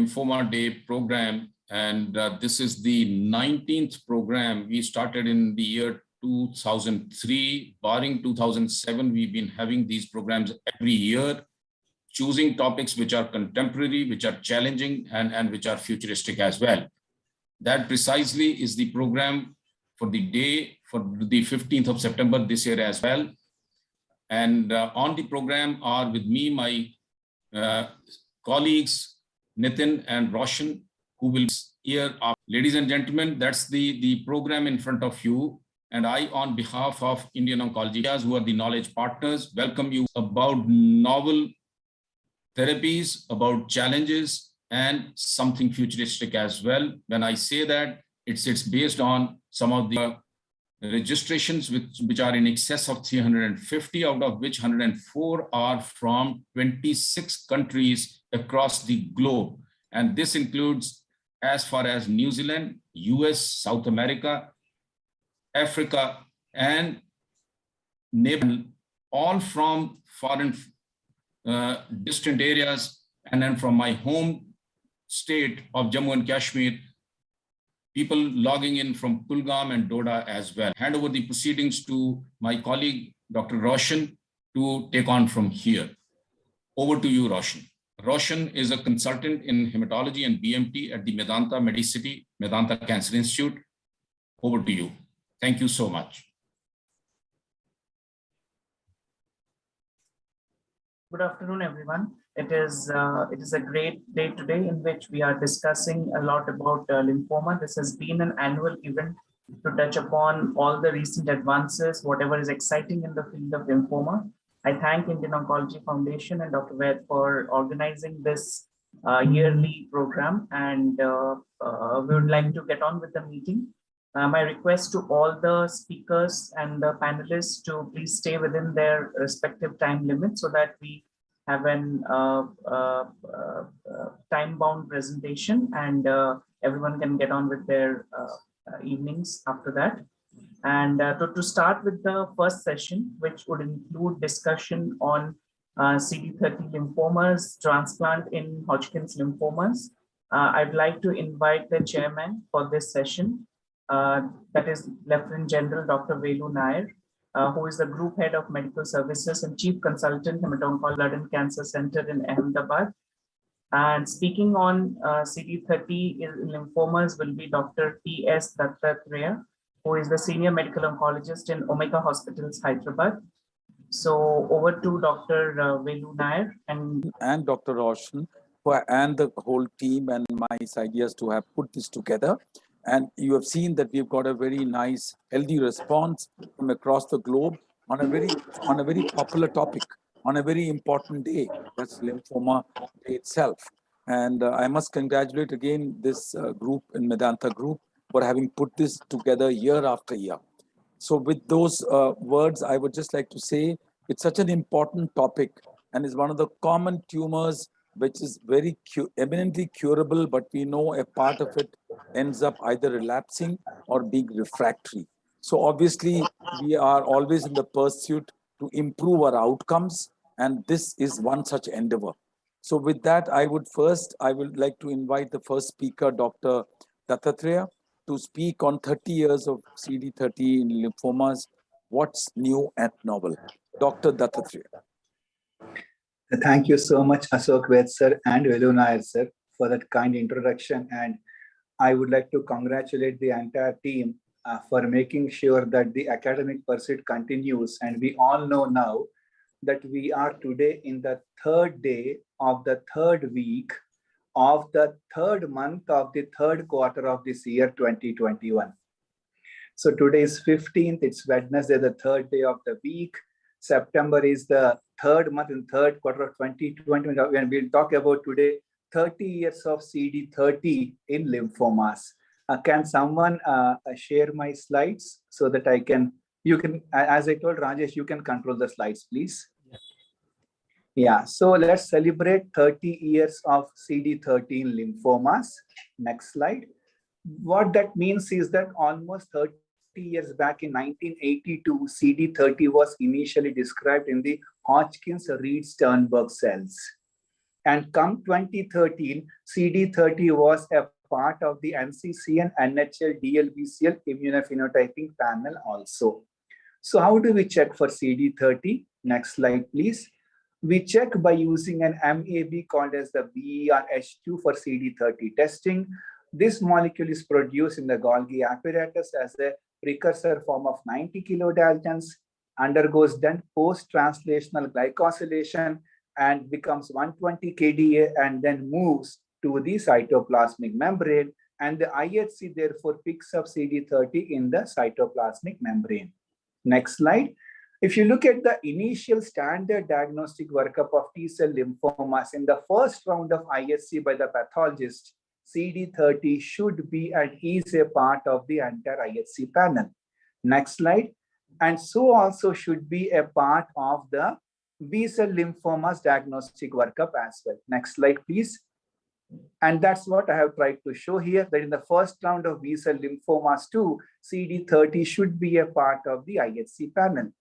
Lymphoma Day program, and this is the 19th program. We started in the year 2003. Barring 2007, we've been having these programs every year, choosing topics which are contemporary, which are challenging, and which are futuristic as well. That precisely is the program for the day, for the 15th of September this year as well. And on the program are with me my colleagues, Nitin and Roshan, who will hear. Ladies and gentlemen, that's the program in front of you. And I, on behalf of Indian Oncology, who are the knowledge partners, welcome you about novel therapies, about challenges, and something futuristic as well. When I say that, it's based on some of the registrations which are in excess of 350, out of which 104 are from 26 countries across the globe. And this includes as far as New Zealand, US, South America, Africa, and Nepal, all from foreign distant areas, and then from my home state of Jammu and Kashmir, people logging in from Kulgam and Doda as well. Hand over the proceedings to my colleague, Dr. Roshan, to take on from here. Over to you, Roshan. Roshan is a consultant in hematology and BMT at the Medanta Medicity, Medanta Cancer Institute. Over to you. Thank you so much. Good afternoon, everyone. It is a great day today in which we are discussing a lot about lymphoma. This has been an annual event to touch upon all the recent advances, whatever is exciting in the field of lymphoma. I thank Indian Oncology Foundation and Dr. Vaid for organizing this yearly program, and we would like to get on with the meeting. My request to all the speakers and the panelists to please stay within their respective time limits so that we have an time-bound presentation, and everyone can get on with their evenings after that. And to start with the first session, which would include discussion on CD30 lymphomas, transplant in Hodgkin's lymphomas, I'd like to invite the chairman for this session, that is Lieutenant General Dr. Velu Nair, who is the Group Head of Medical Services and Chief Consultant, Hemato-Oncology Blood and Cancer Center in Ahmedabad. And speaking on CD30 lymphomas will be Dr. S Dattatreya, who is the Senior Medical Oncologist in Omega Hospitals, Hyderabad. So over to Dr. Velu Nair and Dr. Roshan, and the whole team, and my ideas to have put this together. And you have seen that we've got a very nice, healthy response from across the globe on a very popular topic, on a very important day. That's Lymphoma Day itself. And I must congratulate again this group in Medanta Group for having put this together year after year. So with those words, I would just like to say it's such an important topic, and is one of the common tumors which is very eminently curable, but we know a part of it ends up either relapsing or being refractory. So obviously, we are always in the pursuit to improve our outcomes, and this is one such endeavor. So with that, I would like to invite the first speaker, Dr. Dattatreya, to speak on 30 years of CD30 in lymphomas. What's new and novel? Dr. Dattatreya. Thank you so much, Ashok Vaid sir and Velu Nair sir, for that kind introduction. And I would like to congratulate the entire team for making sure that the academic pursuit continues. And we all know now that we are today in the third day of the third week of the third month of the third quarter of this year 2021. So today is 15th, it's Wednesday, the third day of the week. September is the third month and third quarter of 2020, and we'll talk about today 30 years of CD30 in lymphomas. Can someone share my slides so that you can, as I told Rajesh, you can control the slides, please. Yeah, so let's celebrate 30 years of CD30 lymphomas. Next slide. What that means is that almost 30 years back in 1982, CD30 was initially described in the Hodgkin's Reed-Sternberg cells. And come 2013, CD30 was a part of the NCCN NHL DLBCL immunophenotyping panel also. So how do we check for CD30? Next slide, please. We check by using an MAB called as the BERH2 for CD30 testing. This molecule is produced in the Golgi apparatus as a precursor form of 90 kilodaltons, undergoes then post-translational glycosylation and becomes 120 kDa and then moves to the cytoplasmic membrane, and the IHC therefore picks up CD30 in the cytoplasmic membrane. Next slide. If you look at the initial standard diagnostic workup of T-cell lymphomas in the first round of IHC by the pathologist, CD30 should be and is a part of the entire IHC panel. Next slide. And so also should be a part of the B-cell lymphomas diagnostic workup as well. Next slide, please. And that's what I have tried to show here, that in the first round of B-cell lymphomas too, CD30 should be a part of the IHC panel.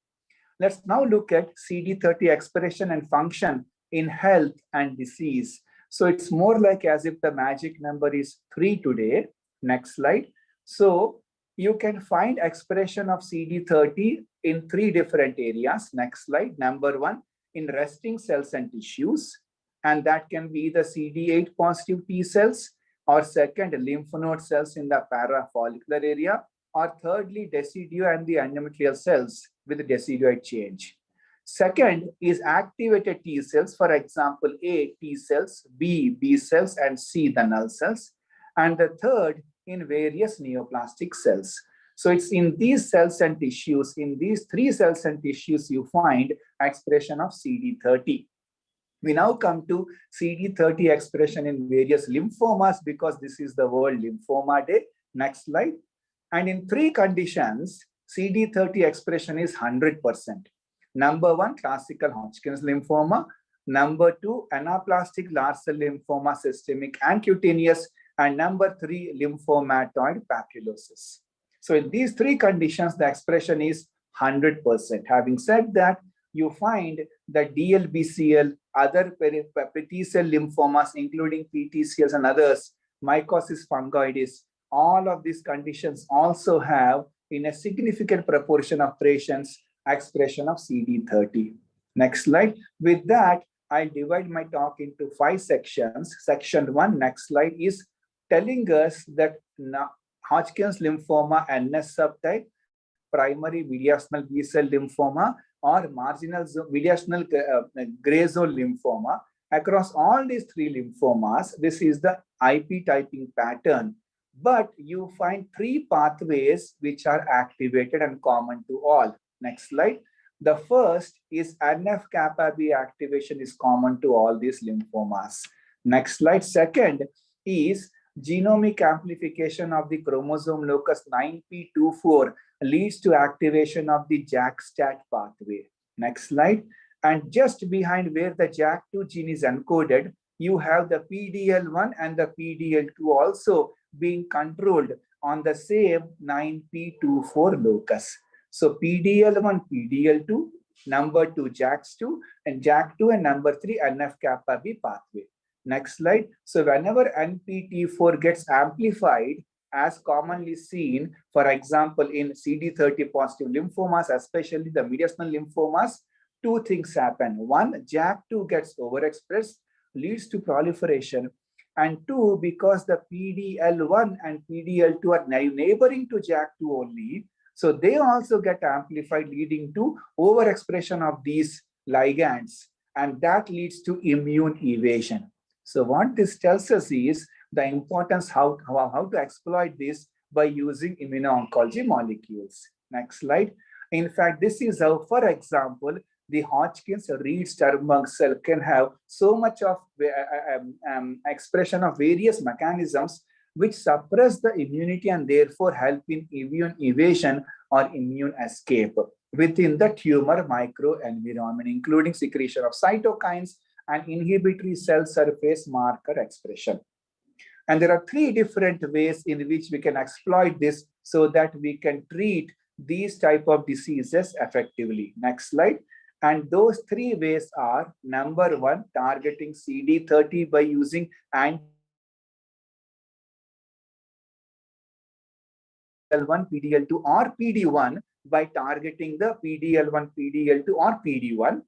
Let's now look at CD30 expression and function in health and disease. So it's more like as if the magic number is 3 today. Next slide. So you can find expression of CD30 in 3 different areas. Next slide. Number 1, in resting cells and tissues. And that can be the CD8 positive T cells, or second, lymph node cells in the parafollicular area, or thirdly, deciduous and the endometrial cells with deciduoid change. Second is activated T cells, for example, A, T cells, B, B cells, and C, the null cells. And the third, in various neoplastic cells. So it's in these cells and tissues, in these 3 cells and tissues, you find expression of CD30. We now come to CD30 expression in various lymphomas because this is the World Lymphoma Day. Next slide. And in 3 conditions, CD30 expression is 100%. Number 1, classical Hodgkin's lymphoma. Number 2, anaplastic large cell lymphoma, systemic and cutaneous. And number 3, lymphomatoid papulosis. So in these 3 conditions, the expression is 100%. Having said that, you find the DLBCL, other T-cell lymphomas, including PTCLs and others, mycosis fungoides, all of these conditions also have, in a significant proportion of patients, expression of CD30. Next slide. With that, I'll divide my talk into 5 sections. Section 1, next slide, is telling us that Hodgkin's lymphoma NS subtype, primary mediastinal B-cell lymphoma, or marginal mediastinal gray zone lymphoma. Across all these 3 lymphomas, this is the IP typing pattern. But you find 3 pathways which are activated and common to all. Next slide. The first is NF-kappa B activation is common to all these lymphomas. Next slide. Second is genomic amplification of the chromosome locus 9p24 leads to activation of the JAK-STAT pathway. Next slide. And just behind where the JAK2 gene is encoded, you have the PDL1 and the PDL2 also being controlled on the same 9p24 locus. So PDL1, PDL2, number 2 JAK2, and JAK2, and number 3 NF-kappa B pathway. Next slide. So whenever NPT4 gets amplified, as commonly seen, for example, in CD30 positive lymphomas, especially the mediastinal lymphomas, 2 things happen. 1, JAK2 gets overexpressed, leads to proliferation. And 2, because the PDL1 and PDL2 are neighboring to JAK2 only, so they also get amplified, leading to overexpression of these ligands, and that leads to immune evasion. So what this tells us is the importance how to exploit this by using immuno-oncology molecules. Next slide. In fact, this is how, for example, the Hodgkin's Reed Sternberg cell can have so much of expression of various mechanisms which suppress the immunity and therefore help in immune evasion or immune escape within the tumor microenvironment, including secretion of cytokines and inhibitory cell surface marker expression. And there are 3 different ways in which we can exploit this so that we can treat these type of diseases effectively. Next slide. And those three ways are: number one, targeting CD30 by using PD-L1, PD-L2 or PD-1 by targeting the PD-L1, PD-L2 or PD-1.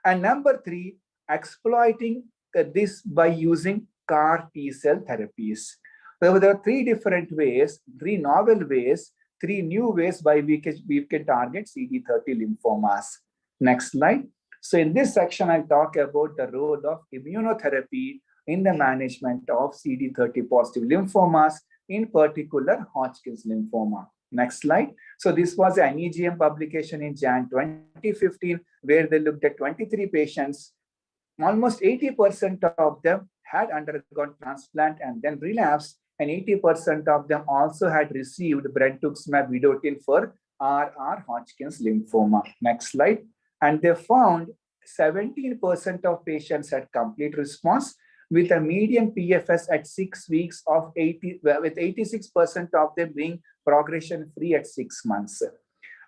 And number three, exploiting this by using CAR T-cell therapies. So there are three different ways, three novel ways, three new ways by which we can target CD30 lymphomas. Next slide. So in this section, I'll talk about the role of immunotherapy in the management of CD30 positive lymphomas, in particular Hodgkin's lymphoma. Next slide. So this was an EGM publication in Jan 2015, where they looked at 23 patients. Almost 80% of them had undergone transplant and then relapsed, and 80% of them also had received brentuximab vedotin for RR Hodgkin's lymphoma. Next slide. And they found 17% of patients had complete response, with a median PFS at 6 weeks of 80, with 86% of them being progression-free at 6 months.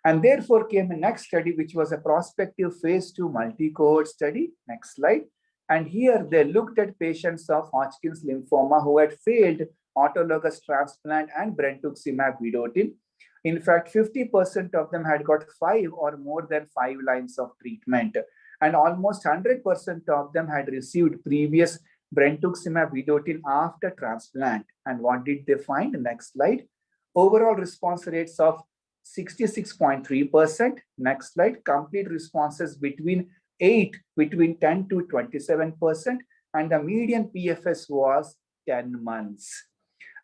And therefore came the next study, which was a prospective phase 2 multi-cohort study. Next slide. And here they looked at patients of Hodgkin's lymphoma who had failed autologous transplant and brentuximab vedotin. In fact, 50% of them had got 5 or more than 5 lines of treatment. And almost 100% of them had received previous brentuximab vedotin after transplant. And what did they find? Next slide. Overall response rates of 66.3%. Next slide. Complete responses between 10 to 27%. And the median PFS was 10 months.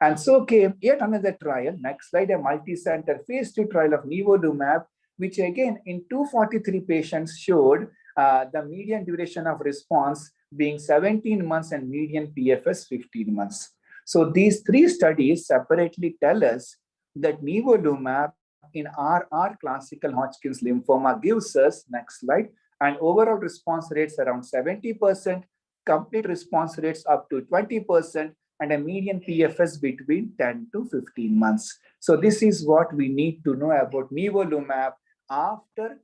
And so came yet another trial. Next slide. A multi-center phase 2 trial of nivolumab, which again in 243 patients showed the median duration of response being 17 months and median PFS 15 months. So these three studies separately tell us that nivolumab in RR classical Hodgkin's lymphoma gives us, next slide, an overall response rates around 70%, complete response rates up to 20%, and a median PFS between 10 to 15 months. So this is what we need to know about nivolumab after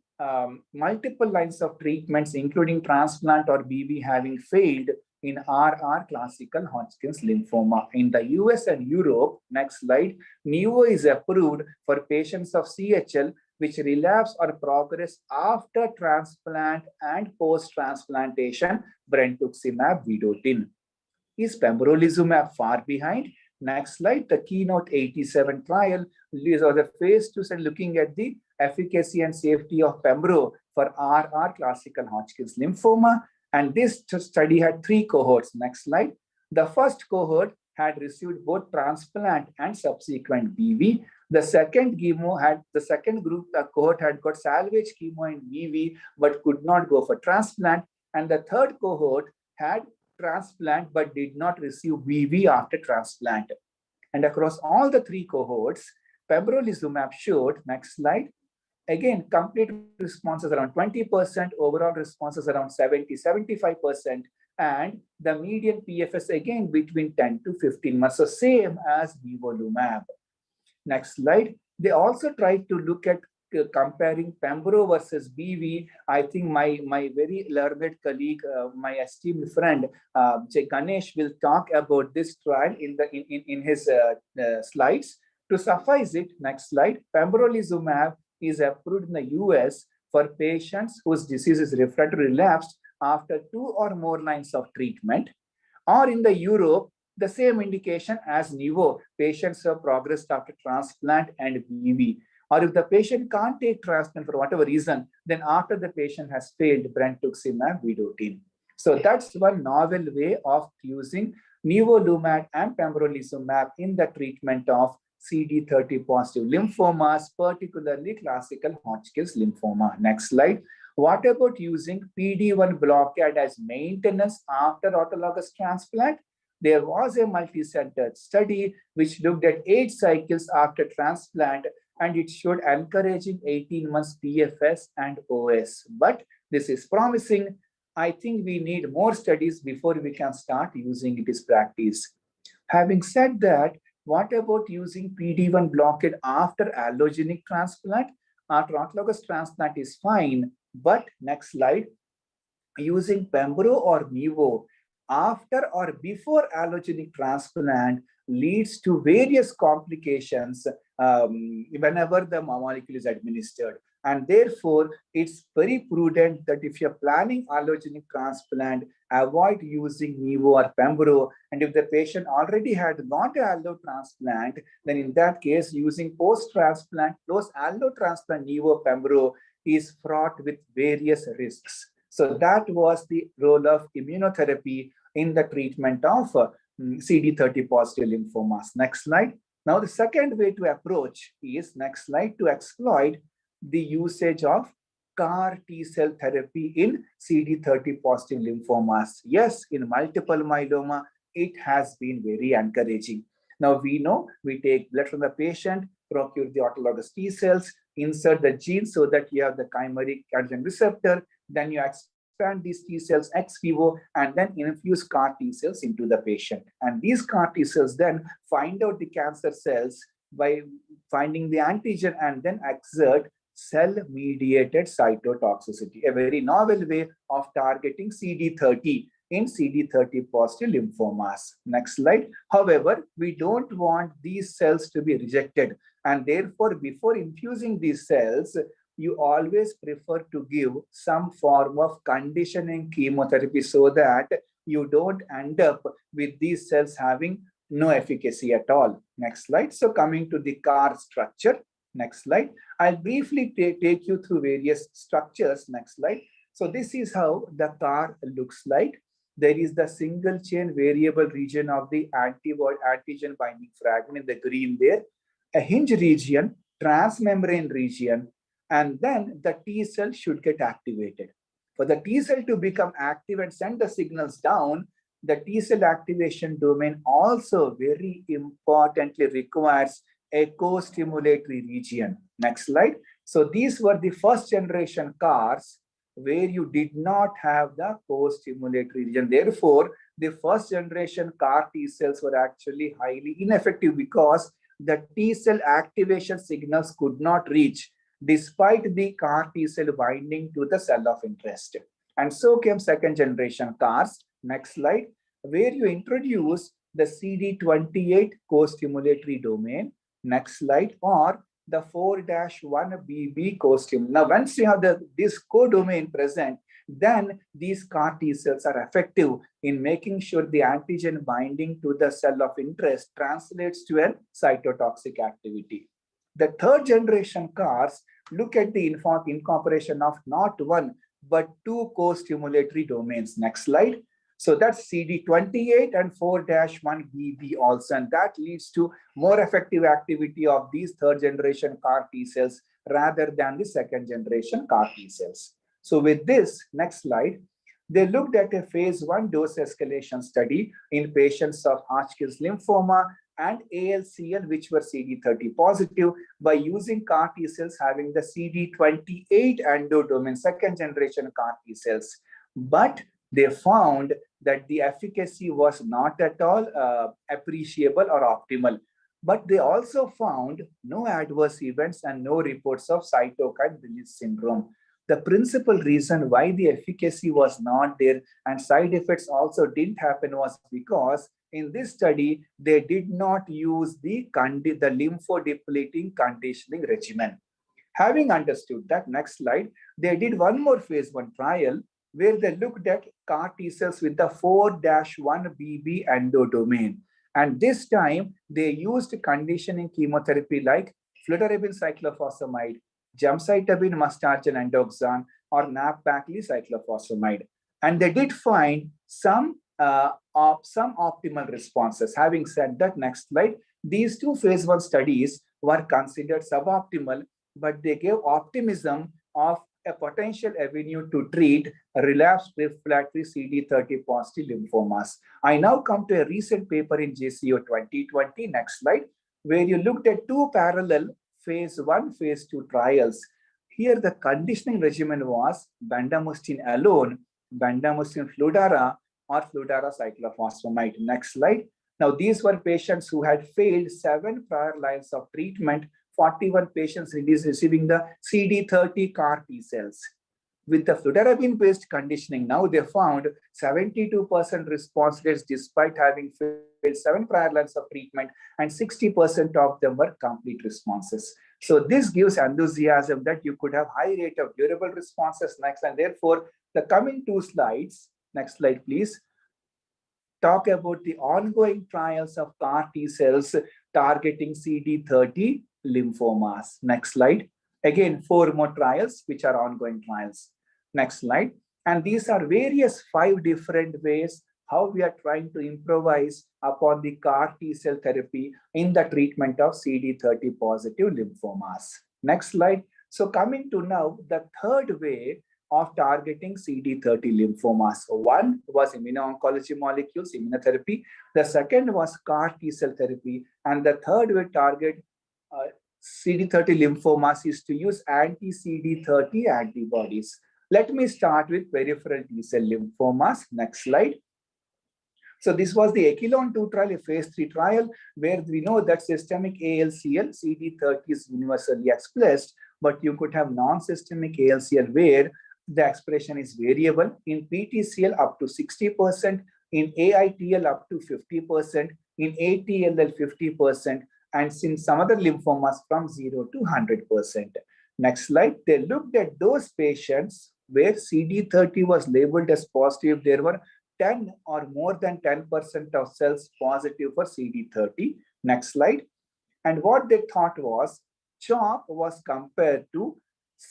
multiple lines of treatments, including transplant or BV having failed in RR classical Hodgkin's lymphoma. In the US and Europe, next slide, Nivo is approved for patients of CHL which relapse or progress after transplant and post-transplantation brentuximab vedotin. Is pembrolizumab far behind? Next slide, the Keynote 87 trial. These are the phase 2 and looking at the efficacy and safety of pembro for RR classical Hodgkin's lymphoma. And this study had 3 cohorts. Next slide. The first cohort had received both transplant and subsequent BV. The second cohort had got salvage chemo and BV, but could not go for transplant. And the third cohort had transplant, but did not receive BV after transplant. And across all the 3 cohorts, pembrolizumab showed, next slide, again, complete responses around 20%, overall responses around 70-75%, and the median PFS again between 10 to 15 months, so same as nivolumab. Next slide. They also tried to look at comparing pembro versus BV. I think my very learned colleague, my esteemed friend, Ganesh will talk about this trial in his slides. To suffice it, next slide, pembrolizumab is approved in the US for patients whose disease is refractory relapsed after 2 or more lines of treatment, or in the Europe, the same indication as Nivo, patients who have progressed after transplant and BV. Or if the patient can't take transplant for whatever reason, then after the patient has failed brentuximab vedotin. So that's one novel way of using nivolumab and pembrolizumab in the treatment of CD30 positive lymphomas, particularly classical Hodgkin's lymphoma. Next slide. What about using PD-1 blockade as maintenance after autologous transplant? There was a multi-centered study which looked at 8 cycles after transplant, and it showed encouraging 18 months PFS and OS. But this is promising. I think we need more studies before we can start using it as practice. Having said that, what about using PD-1 blockade after allogenic transplant? After autologous transplant is fine, But next slide, using Pembro or Nivo after or before allogenic transplant leads to various complications whenever the molecule is administered. And therefore, it's very prudent that if you're planning allogenic transplant, avoid using Nivo or Pembro. And if the patient already had got an allo transplant, then in that case, using post-transplant, post-allo transplant Nivo Pembro is fraught with various risks. So that was the role of immunotherapy in the treatment of CD30 positive lymphomas. Next slide. Now, the second way to approach is, next slide, to exploit the usage of CAR T-cell therapy in CD30 positive lymphomas. Yes, in multiple myeloma, it has been very encouraging. Now, we know we take blood from the patient, procure the autologous T cells, insert the gene so that you have the chimeric antigen receptor, then you expand these T cells ex vivo and then infuse CAR T cells into the patient. And these CAR T cells then find out the cancer cells by finding the antigen and then exert cell-mediated cytotoxicity, a very novel way of targeting CD30 in CD30 positive lymphomas. Next slide. However, we don't want these cells to be rejected, and therefore, before infusing these cells, you always prefer to give some form of conditioning chemotherapy so that you don't end up with these cells having no efficacy at all. Next slide. So coming to the CAR structure. Next slide. I'll briefly take you through various structures. Next slide. So this is how the CAR looks like. There is the single chain variable region of the antigen binding fragment in the green there, a hinge region, transmembrane region, and then the T cell should get activated. For the T cell to become active and send the signals down, the T cell activation domain also very importantly requires a co-stimulatory region. Next slide. So these were the first generation CARs where you did not have the co-stimulatory region. Therefore, the first generation CAR T cells were actually highly ineffective because the T cell activation signals could not reach despite the CAR T cell binding to the cell of interest. And so came second generation CARs. Next slide, where you introduce the CD28 co-stimulatory domain. Next slide, or the 4-1BB co-stim. Now, once you have this co-domain present, then these CAR T cells are effective in making sure the antigen binding to the cell of interest translates to a cytotoxic activity. The third generation CARs look at the incorporation of not one, but two co-stimulatory domains. Next slide. So that's CD28 and 4-1BB also, and that leads to more effective activity of these third generation CAR T cells rather than the second generation CAR T cells. So with this, next slide, they looked at a phase 1 dose escalation study in patients of Hodgkin's lymphoma and ALCL, which were CD30 positive, by using CAR T cells having the CD28 endodomain, second generation CAR T cells. But they found that the efficacy was not at all appreciable or optimal. But they also found no adverse events and no reports of cytokine release syndrome. The principal reason why the efficacy was not there and side effects also didn't happen was because in this study, they did not use the lymphodepleting conditioning regimen. Having understood that, next slide, they did one more phase 1 trial where they looked at CAR T cells with the 4-1BB endodomain. And this time, they used conditioning chemotherapy like fludarabine cyclophosphamide, gemcitabine mustargine endoxan, or nab-paclitaxel cyclophosphamide. And they did find some optimal responses. Having said that, next slide, these two phase 1 studies were considered suboptimal, but they gave optimism of a potential avenue to treat relapsed refractory CD30 positive lymphomas. I now come to a recent paper in JCO 2020, next slide, where you looked at two parallel phase 1, phase 2 trials. Here the conditioning regimen was bendamustine alone, bendamustine fludara, or fludara cyclophosphamide. Next slide. Now these were patients who had failed 7 prior lines of treatment, 41 patients receiving the CD30 CAR T cells. With the fludarabine-based conditioning, now they found 72% response rates despite having failed 7 prior lines of treatment, and 60% of them were complete responses. So this gives enthusiasm that you could have high rate of durable responses next, and therefore the coming 2 slides, next slide please, talk about the ongoing trials of CAR T cells targeting CD30 lymphomas. Next slide. Again, 4 more trials, which are ongoing trials. Next slide. And these are various 5 different ways how we are trying to improvise upon the CAR T cell therapy in the treatment of CD30 positive lymphomas. Next slide. So coming to now the third way of targeting CD30 lymphomas. One was immuno-oncology molecules, immunotherapy. The second was CAR T cell therapy. And the third way target CD30 lymphomas is to use anti-CD30 antibodies. Let me start with peripheral T cell lymphomas. Next slide. So this was the Echelon-2 trial, a phase 3 trial, where we know that systemic ALCL, CD30 is universally expressed, but you could have non-systemic ALCL where the expression is variable. In PTCL up to 60%, in AITL up to 50%, in ATLL 50%, and in some other lymphomas from 0 to 100%. Next slide. They looked at those patients where CD30 was labeled as positive. There were 10 or more than 10% of cells positive for CD30. Next slide. And what they thought was CHOP was compared to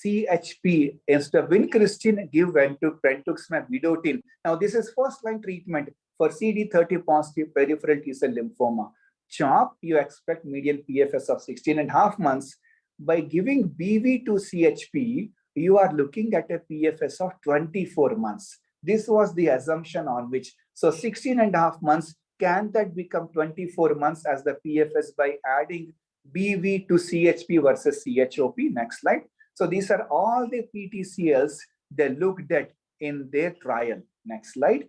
CHP. Instead of vincristine, give brentuximab vedotin. Now this is first line treatment for CD30 positive peripheral T cell lymphoma. CHOP, you expect median PFS of 16.5 months. By giving BV to CHP, you are looking at a PFS of 24 months. This was the assumption on which, so 16.5 months, can that become 24 months as the PFS by adding BV to CHP versus CHOP? Next slide. So these are all the PTCLs they looked at in their trial. Next slide.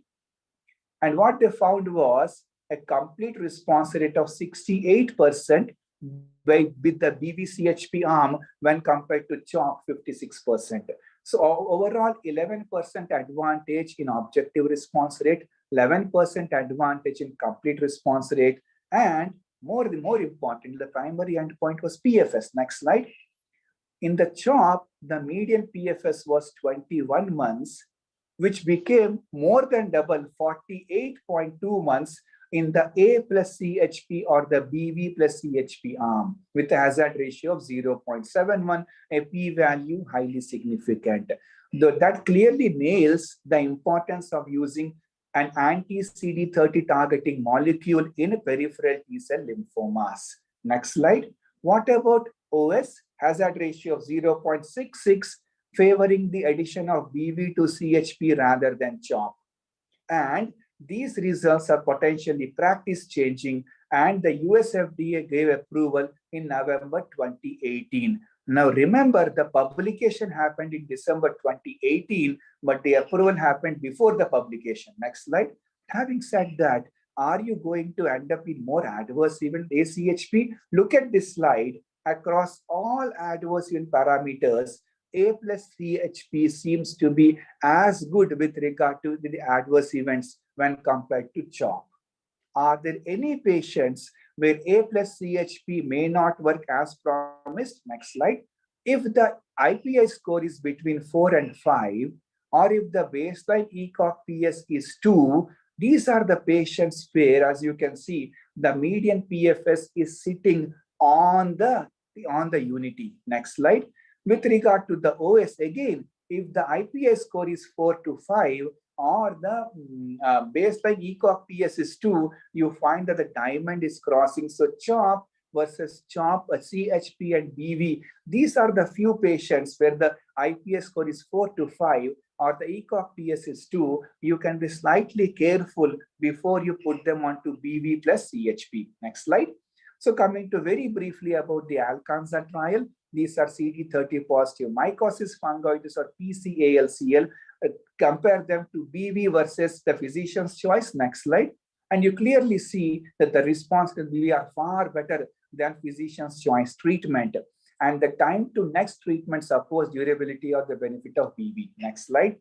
And what they found was a complete response rate of 68% with the BV-CHP arm when compared to CHOP 56%. So overall 11% advantage in objective response rate, 11% advantage in complete response rate, and more important, the primary endpoint was PFS. Next slide. In the CHOP, the median PFS was 21 months, which became more than double, 48.2 months in the A plus CHP or the BV plus CHP arm with a hazard ratio of 0.71, a p-value highly significant. That clearly nails the importance of using an anti-CD30 targeting molecule in peripheral T cell lymphomas. Next slide. What about OS? Hazard ratio of 0.66, favoring the addition of BV to CHP rather than CHOP. And these results are potentially practice-changing, and the US FDA gave approval in November 2018. Now remember, the publication happened in December 2018, but the approval happened before the publication. Next slide. Having said that, are you going to end up in more adverse event ACHP? Look at this slide. Across all adverse event parameters, A plus CHP seems to be as good with regard to the adverse events when compared to CHOP. Are there any patients where A plus CHP may not work as promised? Next slide. If the IPI score is between 4 and 5, or if the baseline ECOG-PS is 2, these are the patients where, as you can see, the median PFS is sitting on the unity. Next slide. With regard to the OS, again, if the IPI score is 4 to 5 or the baseline ECOG-PS is 2, you find that the diamond is crossing. So CHOP versus CHOP, CHP and BV, these are the few patients where the IPI score is 4 to 5 or the ECOG-PS is 2. You can be slightly careful before you put them onto BV plus CHP. Next slide. So coming to very briefly about the Alcanza trial, these are CD30 positive mycosis fungoides or PCALCL. Compare them to BV versus the physician's choice. Next slide. And you clearly see that the response to BV are far better than physician's choice treatment. and the time to next treatment suppose durability or the benefit of BV. Next slide.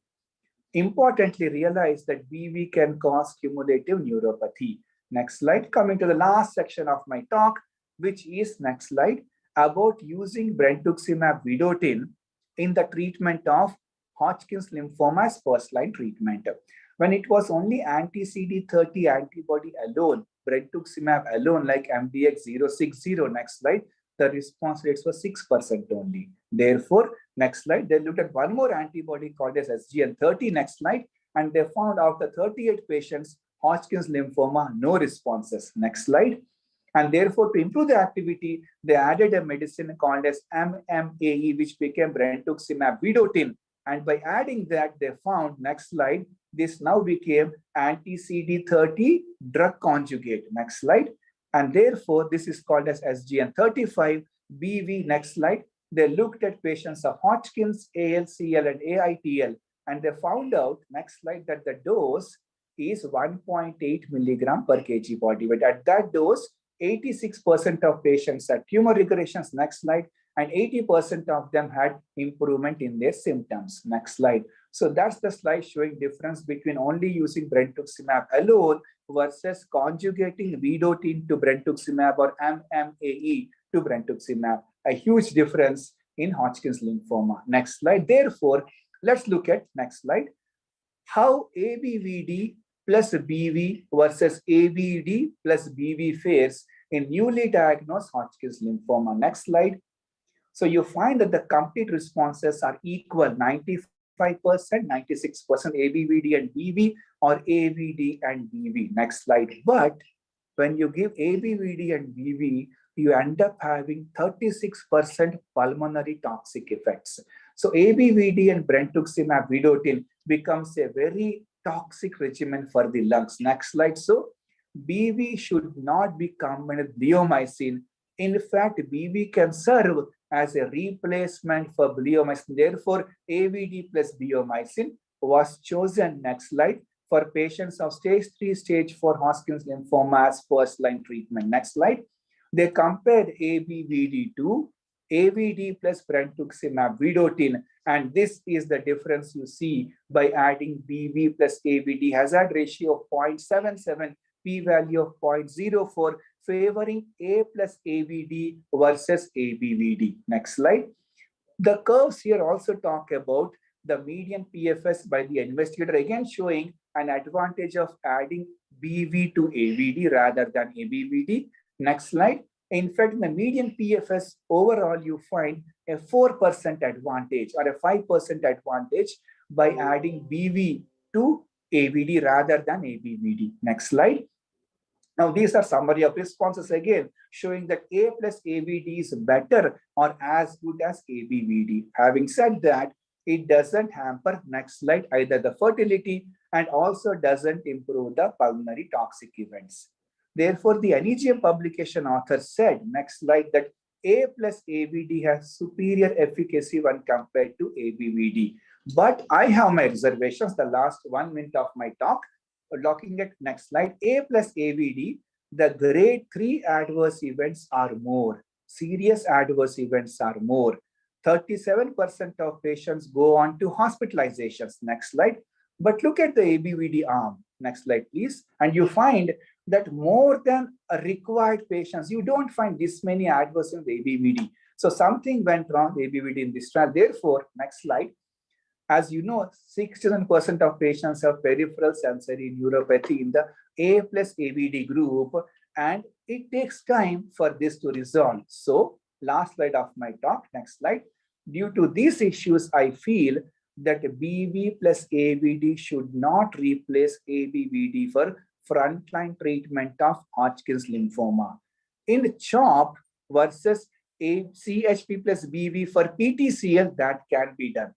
Importantly, realize that BV can cause cumulative neuropathy. Next slide. Coming to the last section of my talk, which is next slide, about using brentuximab vedotin in the treatment of Hodgkin's lymphoma as first-line treatment. When it was only anti-CD30 antibody alone, brentuximab alone, like MDX060, next slide, the response rates were 6% only. Therefore, next slide, they looked at one more antibody called as SGN30, next slide, and they found out the 38 patients, Hodgkin's lymphoma, no responses. Next slide. And therefore, to improve the activity, they added a medicine called as MMAE, which became brentuximab vedotin. And by adding that, they found, next slide, this now became anti-CD30 drug conjugate. Next slide. And therefore, this is called as SGN35 BV. Next slide. They looked at patients of Hodgkin's, ALCL, and AITL, and they found out, next slide, that the dose is 1.8 milligram per kg body weight. At that dose, 86% of patients had tumor regressions. Next slide. And 80% of them had improvement in their symptoms. Next slide. So that's the slide showing difference between only using brentuximab alone versus conjugating vedotin to brentuximab or MMAE to brentuximab. A huge difference in Hodgkin's lymphoma. Next slide. Therefore, let's look at next slide. How ABVD plus BV versus AVD plus BV fares in newly diagnosed Hodgkin's lymphoma. Next slide. So you find that the complete responses are equal, 95%, 96% ABVD and BV or AVD and BV. Next slide. But when you give ABVD and BV, you end up having 36% pulmonary toxic effects. So ABVD and brentuximab vedotin becomes a very toxic regimen for the lungs. Next slide. So BV should not be combined with bleomycin. In fact, BV can serve as a replacement for bleomycin. Therefore, AVD plus bleomycin was chosen, next slide, for patients of stage 3, stage 4 Hodgkin's lymphoma as first-line treatment. Next slide. They compared ABVD to AVD plus brentuximab vedotin, and this is the difference you see by adding BV plus AVD. Hazard ratio of 0.77, p-value of 0.04, favoring A plus AVD versus ABVD. Next slide. The curves here also talk about the median PFS by the investigator, again showing an advantage of adding BV to AVD rather than ABVD. Next slide. In fact, in the median PFS overall, you find a 4% advantage or a 5% advantage by adding BV to AVD rather than ABVD. Next slide. Now, these are summary of responses again, showing that A plus AVD is better or as good as ABVD. Having said that, it doesn't hamper, next slide, either the fertility and also doesn't improve the pulmonary toxic events. Therefore, the NEJM publication author said, next slide, that A plus AVD has superior efficacy when compared to ABVD. But I have my reservations, the last 1 minute of my talk. Looking at next slide, A plus AVD, the grade 3 adverse events are more. Serious adverse events are more. 37% of patients go on to hospitalizations. Next slide. But look at the ABVD arm. Next slide, please. And you find that more than a required patients, you don't find this many adverse in the ABVD. So something went wrong with ABVD in this trial. Therefore, next slide. As you know, 67% of patients have peripheral sensory neuropathy in the A plus AVD group, and it takes time for this to resolve. So, last slide of my talk, next slide. Due to these issues, I feel that BV plus AVD should not replace ABVD for frontline treatment of Hodgkin's lymphoma. In CHOP versus CHP plus BV for PTCL, that can be done.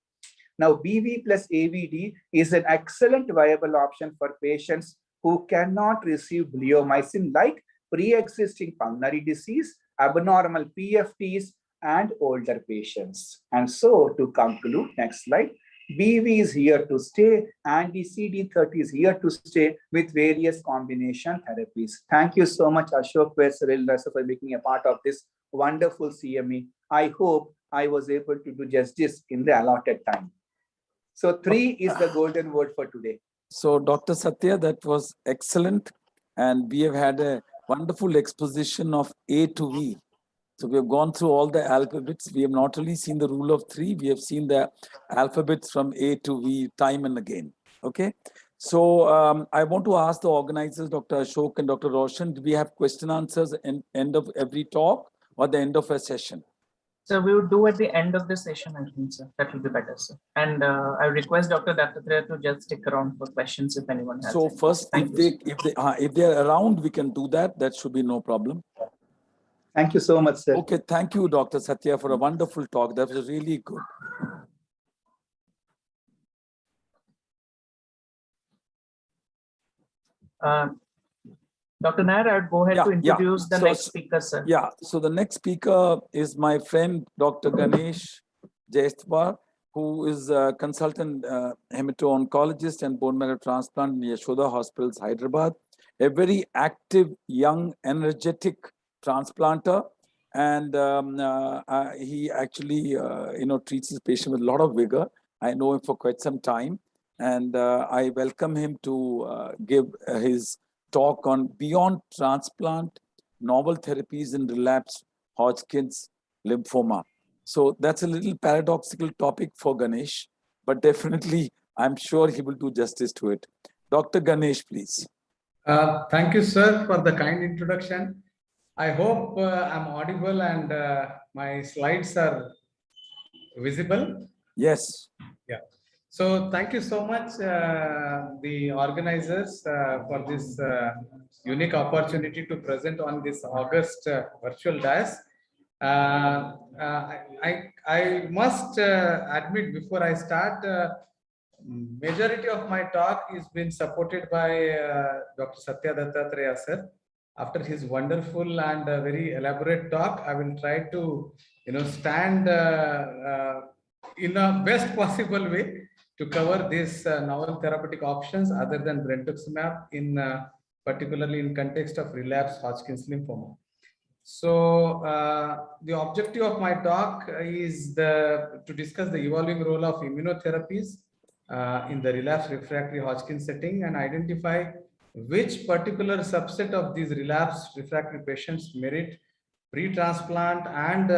Now, BV plus AVD is an excellent viable option for patients who cannot receive bleomycin, like pre-existing pulmonary disease, abnormal PFTs, and older patients. And so, to conclude, next slide, BV is here to stay, and the CD30 is here to stay with various combination therapies. Thank you so much, Ashok, for making a part of this wonderful CME. I hope I was able to do justice in the allotted time. So 3 is the golden word for today. So Dr. Satya, that was excellent. And we have had a wonderful exposition of A to V. So we have gone through all the alphabets. We have not only seen the rule of 3, we have seen the alphabets from A to V time and again. Okay. So I want to ask the organizers, Dr. Ashok and Dr. Roshan, do we have question answers at the end of every talk or the end of a session? So we would do at the end of the session, I think, sir. That will be better, sir. And I request Dr. Dattatreya to just stick around for questions if anyone has. So any. first, if they're around, we can do that. That should be no problem. Thank you so much, sir. Okay, thank you, Dr. Satya, for a wonderful talk. That was really good. Dr. Nair, I would go ahead to introduce the next speaker, sir. Yeah, so the next speaker is my friend, Dr. Ganesh Jaishetwar, who is a consultant hemato-oncologist and bone marrow transplant in Yadav Hospitals, Hyderabad. A very active, young, energetic transplanter. And he actually, treats his patient with a lot of vigor. I know him for quite some time. And I welcome him to give his talk on Beyond Transplant, Novel Therapies in Relapsed Hodgkin's Lymphoma. So that's a little paradoxical topic for Ganesh, but definitely I'm sure he will do justice to it. Dr. Ganesh, please. Thank you, sir, for the kind introduction. I hope I'm audible and my slides are visible. Yes. Yeah. So thank you so much, the organizers, for this unique opportunity to present on this August virtual dais. I must admit before I start, majority of my talk is been supported by Dr. Satya Dattatreya, sir. After his wonderful and very elaborate talk, I will try to, stand in a best possible way to cover these novel therapeutic options other than brentuximab, particularly in context of relapsed Hodgkin's lymphoma. So the objective of my talk is to discuss the evolving role of immunotherapies in the relapsed refractory Hodgkin setting and identify which particular subset of these relapsed refractory patients merit pre-transplant and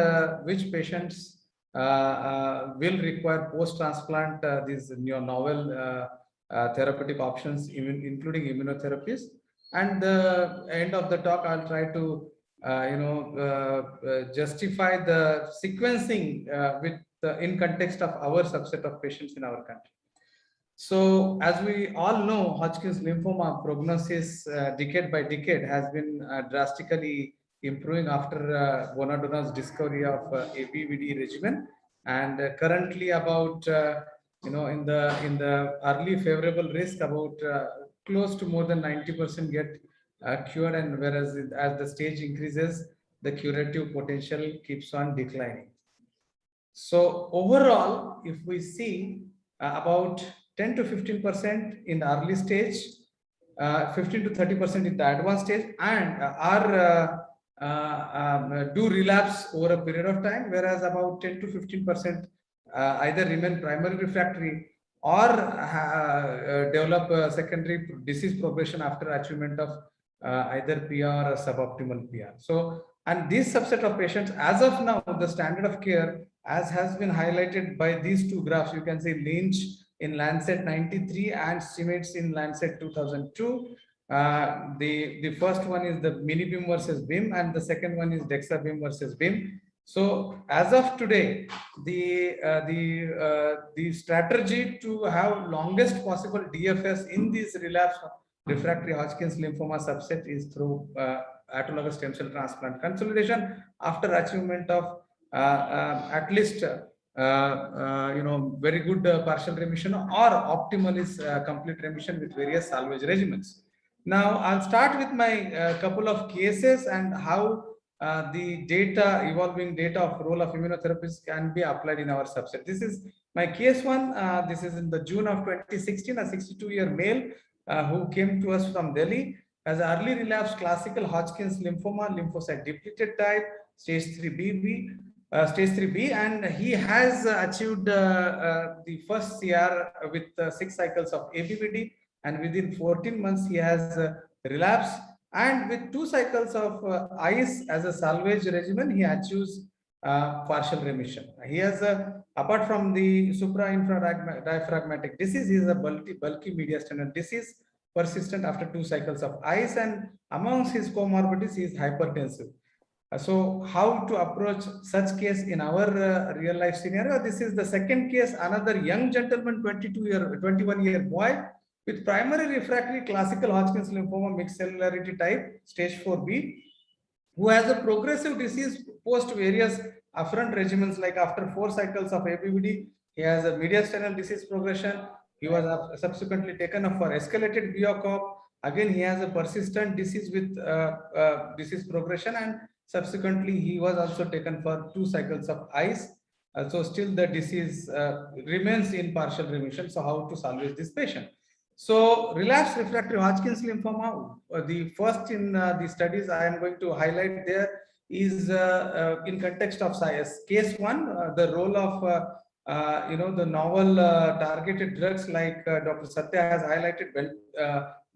which patients will require post-transplant these novel therapeutic options, including immunotherapies. And the end of the talk, I'll try to justify the sequencing in context of our subset of patients in our country. So as we all know, Hodgkin's lymphoma prognosis decade by decade has been drastically improving after Bonaduna's discovery of ABVD regimen, and currently about in the early favorable risk about close to more than 90% get cured, and whereas as the stage increases, the curative potential keeps on declining. So overall, if we see about 10 to 15% in the early stage, 15 to 30% in the advanced stage, and do relapse over a period of time, whereas about 10 to 15% either remain primary refractory or develop a secondary disease progression after achievement of either PR or suboptimal PR. So, and this subset of patients, as of now, the standard of care, as has been highlighted by these two graphs, you can see Lynch in Lancet 93 and Stimets in Lancet 2002. The first one is the mini-beam versus beam, and the second one is DEXA-beam versus beam. So as of today, the strategy to have longest possible DFS in this relapsed refractory Hodgkin's lymphoma subset is through autologous stem cell transplant consolidation after achievement of at least very good partial remission, or optimal is complete remission with various salvage regimens. Now I'll start with my couple of cases and how the evolving data of role of immunotherapies can be applied in our subset. This is my case one. This is in the June of 2016, a 62-year male who came to us from Delhi as early relapsed classical Hodgkin's lymphoma, lymphocyte depleted type, stage 3B, and he has achieved the first CR with 6 cycles of ABVD, and within 14 months he has relapsed, and with 2 cycles of ICE as a salvage regimen, he achieves partial remission. He has apart from the supra-infradiaphragmatic disease, he is a bulky mediastinal disease persistent after 2 cycles of ICE, and amongst his comorbidities, he is hypertensive. So how to approach such case in our real life scenario? This is the second case, another young gentleman, 21-year boy with primary refractory classical Hodgkin's lymphoma mixed cellularity type, stage 4B, who has a progressive disease post various afferent regimens, like after 4 cycles of ABVD, he has a mediastinal disease progression. He was subsequently taken up for escalated BioCop. Again, he has a persistent disease with disease progression, and subsequently he was also taken for 2 cycles of ICE. So still the disease remains in partial remission. So how to salvage this patient? So relapsed refractory Hodgkin's lymphoma, the first in the studies I am going to highlight there is in context of science. Case 1, the role of the novel targeted drugs like Dr. Satya has highlighted,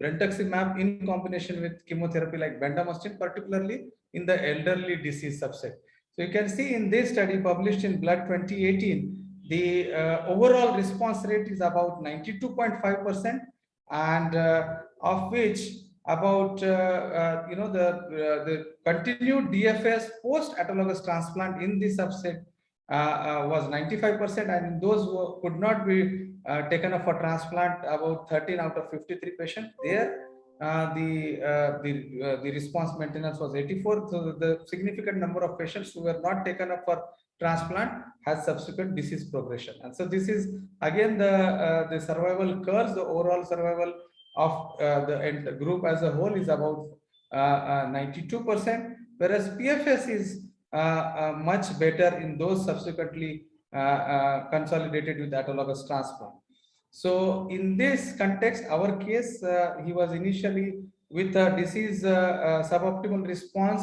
brentuximab in combination with chemotherapy like bendamustine, particularly in the elderly disease subset. So you can see in this study published in Blood 2018, the overall response rate is about 92.5%, and of which about the continued DFS post autologous transplant in this subset was 95%, and those who could not be taken up for transplant, about 13 out of 53 patients there. The response maintenance was 84. So the significant number of patients who were not taken up for transplant has subsequent disease progression. And so this is again the survival curves. The overall survival of the group as a whole is about 92%, whereas PFS is much better in those subsequently consolidated with autologous transplant. So in this context, our case, he was initially with a disease suboptimal response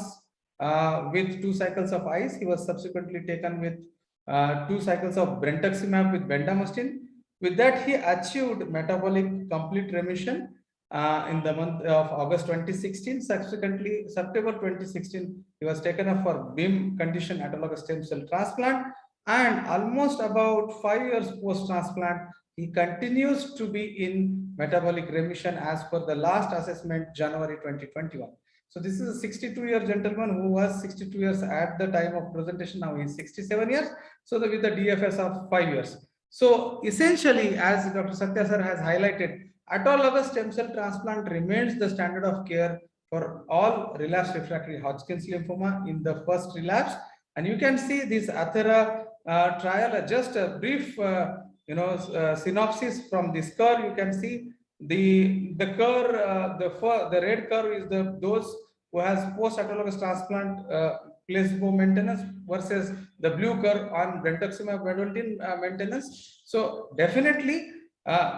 with 2 cycles of ICE. He was subsequently taken with 2 cycles of brentuximab with bendamustine. With that, he achieved metabolic complete remission in the month of August 2016. Subsequently, September 2016, he was taken up for BIM condition autologous stem cell transplant, and almost about 5 years post-transplant, he continues to be in metabolic remission as per the last assessment, January 2021. So this is a 62-year gentleman who was 62 years at the time of presentation. Now he's 67 years. So with the DFS of 5 years. So essentially, as Dr. Satya sir has highlighted, autologous stem cell transplant remains the standard of care for all relapsed refractory Hodgkin's lymphoma in the first relapse. And you can see this Athera trial, just a brief synopsis from this curve. You can see the curve, the red curve is those who has post autologous transplant placebo maintenance versus the blue curve on brentuximab vedotin maintenance. So definitely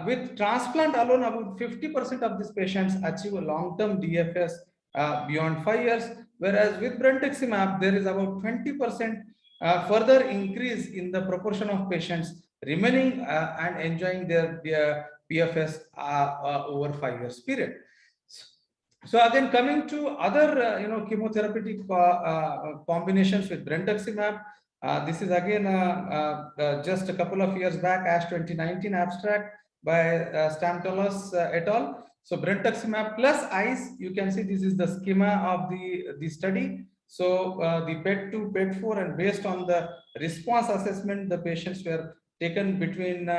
with transplant alone, about 50% of these patients achieve a long-term DFS beyond 5 years, whereas with brentuximab there is about 20% further increase in the proportion of patients remaining and enjoying their PFS over 5 years period. So again, coming to other chemotherapeutic combinations with brentuximab, this is again just a couple of years back, ASH 2019 abstract by Stamtolos et al. So brentuximab plus ICE, you can see this is the schema of the study. So the PET2, PET4, and based on the response assessment, the patients were taken between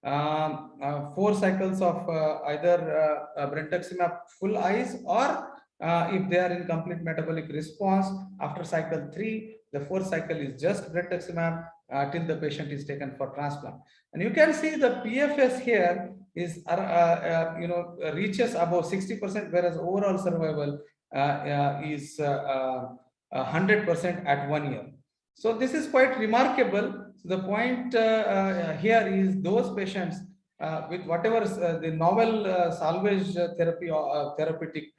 4 cycles of either brentuximab full ICE, or if they are in complete metabolic response, after cycle 3, the 4th cycle is just brentuximab till the patient is taken for transplant. And you can see the PFS here is reaches above 60%, whereas overall survival is 100% at 1 year. So this is quite remarkable. The point here is those patients with whatever the novel salvage therapy therapeutic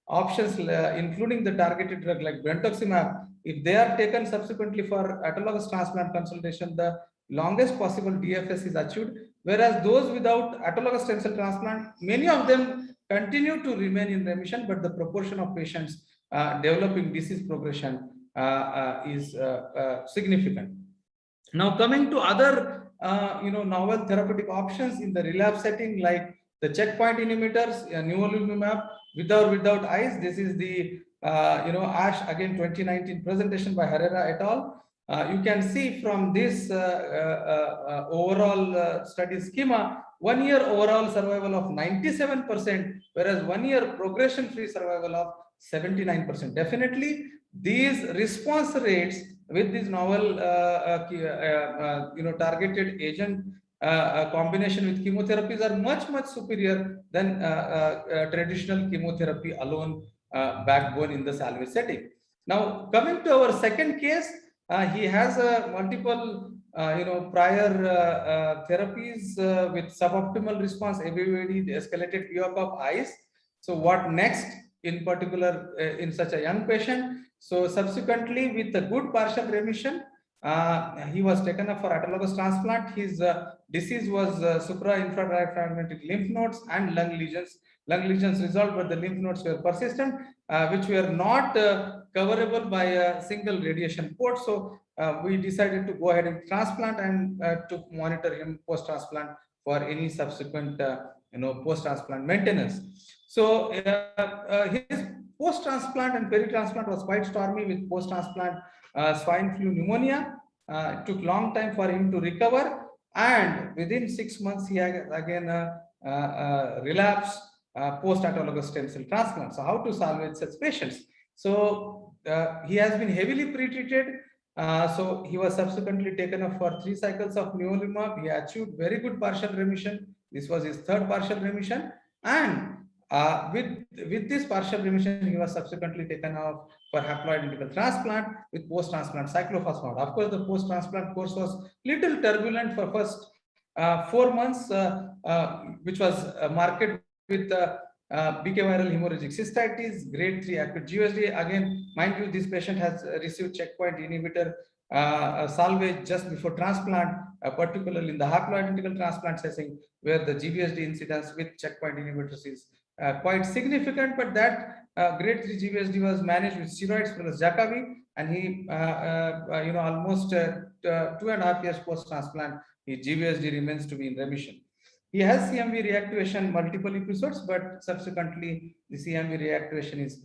options, including the targeted drug like brentuximab, if they are taken subsequently for autologous transplant consultation, the longest possible DFS is achieved. Whereas those without autologous stem cell transplant, many of them continue to remain in remission, but the proportion of patients developing disease progression is significant. Now, coming to other novel therapeutic options in the relapse setting, like the checkpoint inhibitors, nivolumab, with or without ICE. This is the ASH again 2019 presentation by Herrera et al. You can see from this overall study schema, 1 year overall survival of 97%, whereas 1 year progression-free survival of 79%. Definitely, these response rates with this novel targeted agent combination with chemotherapies are much superior than traditional chemotherapy alone backbone in the salvage setting. Now, coming to our second case, he has multiple prior therapies with suboptimal response, ABVD, escalated POC of ICE. So what next in particular in such a young patient? So subsequently, with a good partial remission, he was taken up for autologous transplant. His disease was supra-infradiaphragmatic lymph nodes and lung lesions. Lung lesions resolved, but the lymph nodes were persistent, which were not coverable by a single radiation port. So we decided to go ahead and transplant and to monitor him post-transplant for any subsequent post-transplant maintenance. So his post-transplant and peri-transplant was quite stormy with post-transplant swine flu pneumonia. It took long time for him to recover, and within 6 months he again relapsed post-autologous stem cell transplant. So how to salvage such patients? So he has been heavily pretreated. So he was subsequently taken up for 3 cycles of nivolumab. He achieved very good partial remission. This was his 3rd partial remission, and with this partial remission, he was subsequently taken off for haploidentical transplant with post-transplant cyclophosphamide. Of course, the post-transplant course was little turbulent for first 4 months, which was marked with BK viral hemorrhagic cystitis, grade 3 acute GvHD. Again, mind you, this patient has received checkpoint inhibitor salvage just before transplant, particularly in the haploidentical transplant setting, where the GvHD incidence with checkpoint inhibitors is quite significant. But that grade 3 GvHD was managed with steroids plus Jakavi, and he, almost 2.5 years post-transplant, his GvHD remains to be in remission. He has CMV reactivation multiple episodes, but subsequently the CMV reactivation is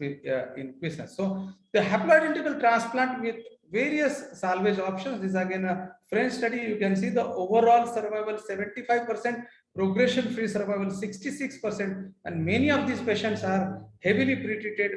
in business. So the haploidentical transplant with various salvage options. This is again a French study. You can see the overall survival 75%, progression-free survival 66%, and many of these patients are heavily pretreated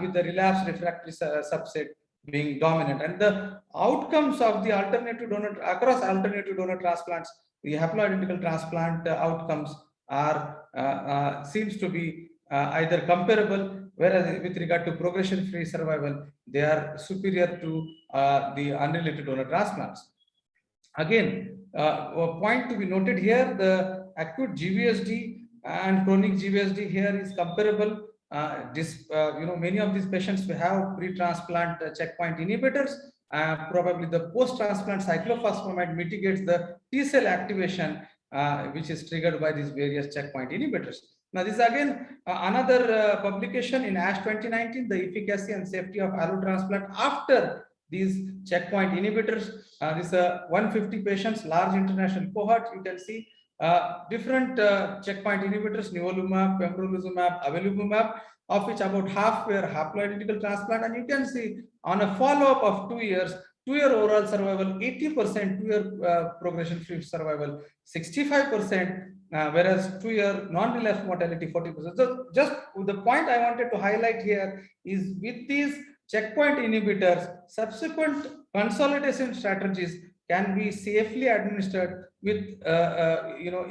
with the relapsed refractory subset being dominant. And the outcomes of the alternative donor across alternative donor transplants, the haploidentical transplant outcomes are seems to be either comparable, whereas with regard to progression-free survival, they are superior to the unrelated donor transplants. Again, a point to be noted here: the acute GvHD and chronic GvHD here is comparable. Many of these patients will have pre-transplant checkpoint inhibitors. Probably the post-transplant cyclophosphamide mitigates the T cell activation, which is triggered by these various checkpoint inhibitors. Now, this is again another publication in ASH 2019, the efficacy and safety of allotransplant after these checkpoint inhibitors. This is 150 patients, large international cohort. You can see different checkpoint inhibitors, nivolumab, pembrolizumab, avelumab, of which about half were haploidentical transplant. And you can see on a follow-up of 2 years, 2-year overall survival 80%, 2-year progression-free survival 65%, whereas 2-year non-relapse mortality 40%. So just the point I wanted to highlight here is, with these checkpoint inhibitors, subsequent consolidation strategies can be safely administered with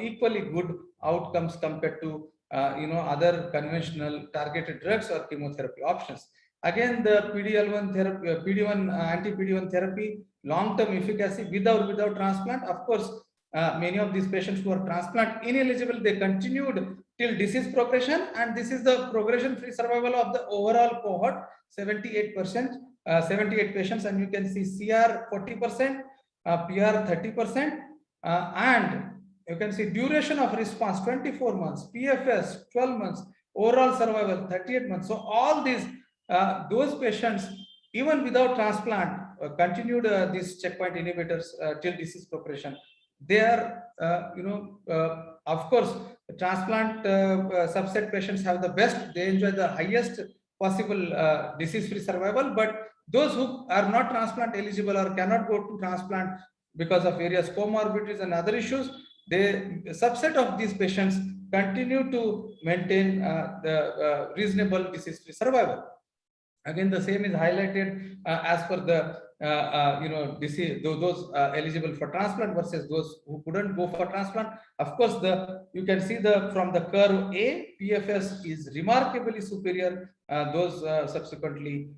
equally good outcomes compared to other conventional targeted drugs or chemotherapy options. Again, the PD-L1 therapy, anti-PD-1 therapy, long-term efficacy with or without transplant. Of course, many of these patients who are transplant ineligible, they continued till disease progression, and this is the progression-free survival of the overall cohort, 78%. 78 patients, and you can see CR 40%, PR 30%, and you can see duration of response 24 months, PFS 12 months, overall survival 38 months. So all these, those patients, even without transplant, continued these checkpoint inhibitors till disease progression. They are, of course, the transplant subset patients have the best, they enjoy the highest possible disease-free survival, but those who are not transplant eligible or cannot go to transplant because of various comorbidities and other issues, the subset of these patients continue to maintain the reasonable disease-free survival. Again, the same is highlighted as per the disease, those eligible for transplant versus those who couldn't go for transplant. Of course, you can see from the curve A, PFS is remarkably superior. Those subsequently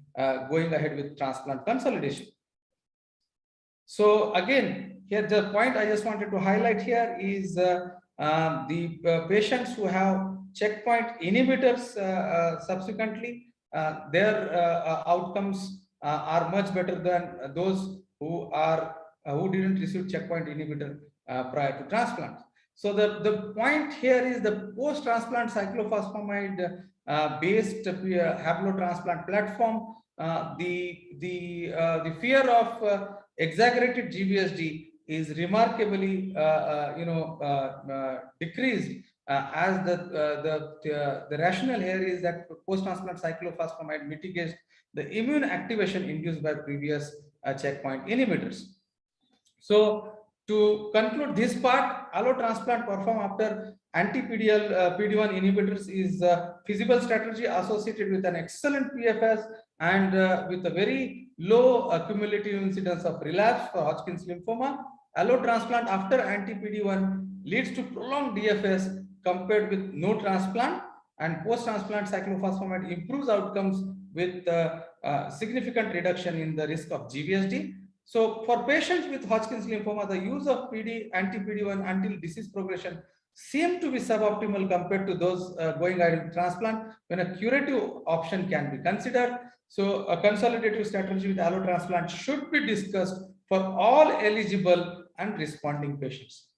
going ahead with transplant consolidation. So again, here the point I just wanted to highlight here is the patients who have checkpoint inhibitors subsequently, their outcomes are much better than those who didn't receive checkpoint inhibitor prior to transplant. So the point here is the post-transplant cyclophosphamide based haplotransplant platform. The fear of exaggerated GVSD is remarkably decreased, as the rationale here is that post-transplant cyclophosphamide mitigates the immune activation induced by previous checkpoint inhibitors. So to conclude this part, allotransplant performed after anti-PD1 inhibitors is a feasible strategy associated with an excellent PFS and with a very low cumulative incidence of relapse for Hodgkin's lymphoma. Allotransplant after anti-PD1 leads to prolonged DFS compared with no transplant, and post-transplant cyclophosphamide improves outcomes with significant reduction in the risk of GVSD. So for patients with Hodgkin's lymphoma, the use of anti-PD1 until disease progression seem to be suboptimal compared to those going ahead with transplant, when a curative option can be considered. So a consolidative strategy with allotransplant should be discussed for all eligible and responding patients.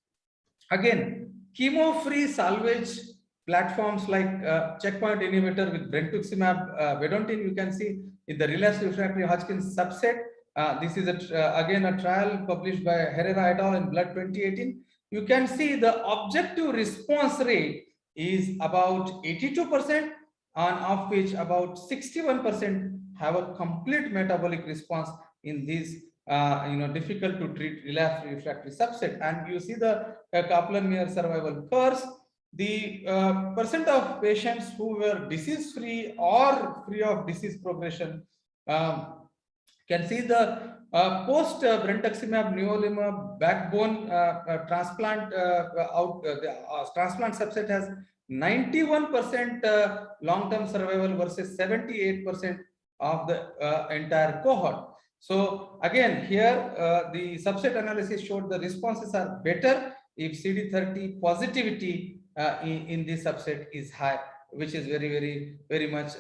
Again, chemo-free salvage platforms like checkpoint inhibitor with brentuximab vedotin, you can see in the relapsed refractory Hodgkin's subset. This is again a trial published by Herrera et al. In Blood 2018. You can see the objective response rate is about 82%, and of which about 61% have a complete metabolic response in these difficult to treat relapsed refractory subset. And you see the Kaplan-Meier survival curves. The percent of patients who were disease-free or free of disease progression, can see the post brentuximab nivolumab backbone transplant transplant subset has 91% long-term survival versus 78% of the entire cohort. So again, here the subset analysis showed the responses are better if CD30 positivity in this subset is high, which is very much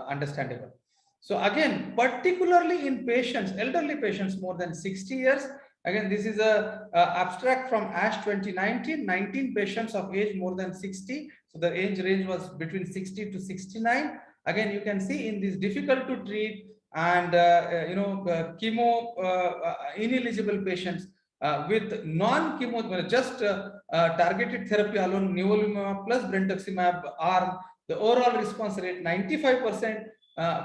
understandable. So again, particularly in patients, elderly patients more than 60 years, again, this is a abstract from ASH 2019, 19 patients of age more than 60. So the age range was between 60 to 69. Again, you can see in these difficult to treat and chemo ineligible patients with non-chemo, just targeted therapy alone, nivolumab plus brentuximab arm, the overall response rate 95%.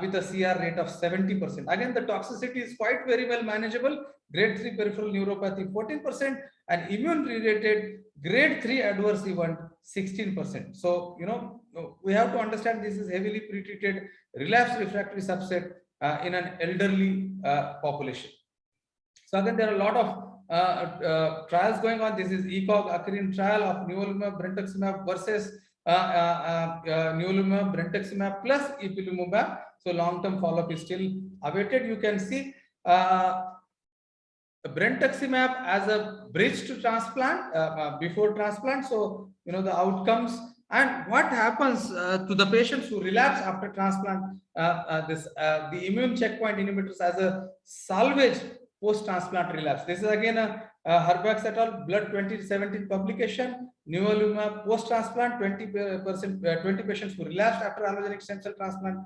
With a CR rate of 70%. Again, the toxicity is quite very well manageable. Grade 3 peripheral neuropathy 14% and immune-related grade 3 adverse event 16%. So, we have to understand this is heavily pretreated relapsed refractory subset in an elderly population. So again, there are a lot of trials going on. This is ECOG Acrine trial of nivolumab brentuximab versus nivolumab brentuximab plus ipilimumab. So long-term follow-up is still awaited. You can see brentuximab as a bridge to transplant before transplant. So the outcomes And what happens to the patients who relapse after transplant? The immune checkpoint inhibitors as a salvage post-transplant relapse. This is again a Herbach et al. Blood 2017 publication. Nivolumab post-transplant, 20 patients who relapsed after allogenic stem cell transplant.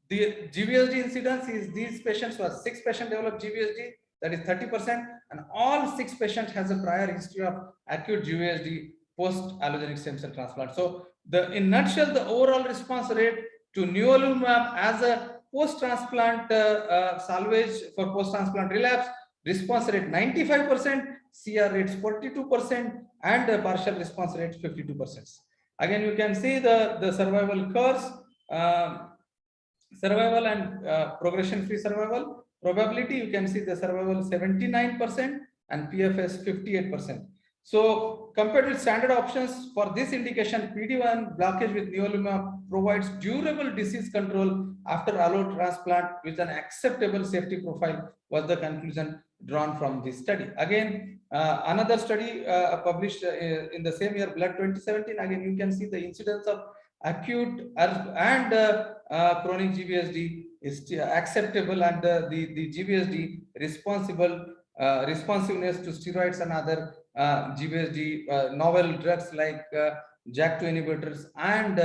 The GVHD incidence is these patients were 6 patients developed GVHD, that is 30%, and all 6 patients has a prior history of acute GVHD post allogenic stem cell transplant. So in nutshell, the overall response rate to nivolumab as a post-transplant salvage for post-transplant relapse, response rate 95%, CR rates 42%, and partial response rate 52%. Again, you can see the survival curves, survival and progression-free survival probability. You can see the survival 79% and PFS 58%. So compared with standard options for this indication, PD-1 blockage with nivolumab provides durable disease control after allo transplant with an acceptable safety profile, was the conclusion drawn from this study. Again, another study published in the same year, Blood 2017. Again, you can see the incidence of acute and chronic GVHD is acceptable, and the GVHD responsiveness to steroids and other GVHD novel drugs like JAK2 inhibitors and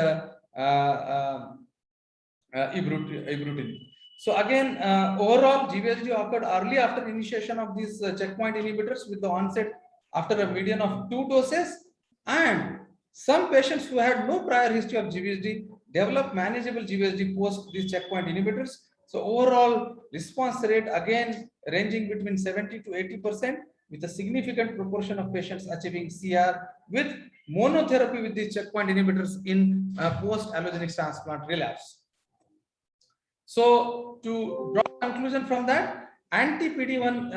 ibrutinib. So again, overall GVHD occurred early after initiation of these checkpoint inhibitors with the onset after a median of 2 doses, and some patients who had no prior history of GVHD developed manageable GVHD post these checkpoint inhibitors. So overall response rate again ranging between 70 to 80%, with a significant proportion of patients achieving CR with monotherapy with these checkpoint inhibitors in post allogenic transplant relapse. So to draw a conclusion from that, anti-PD-1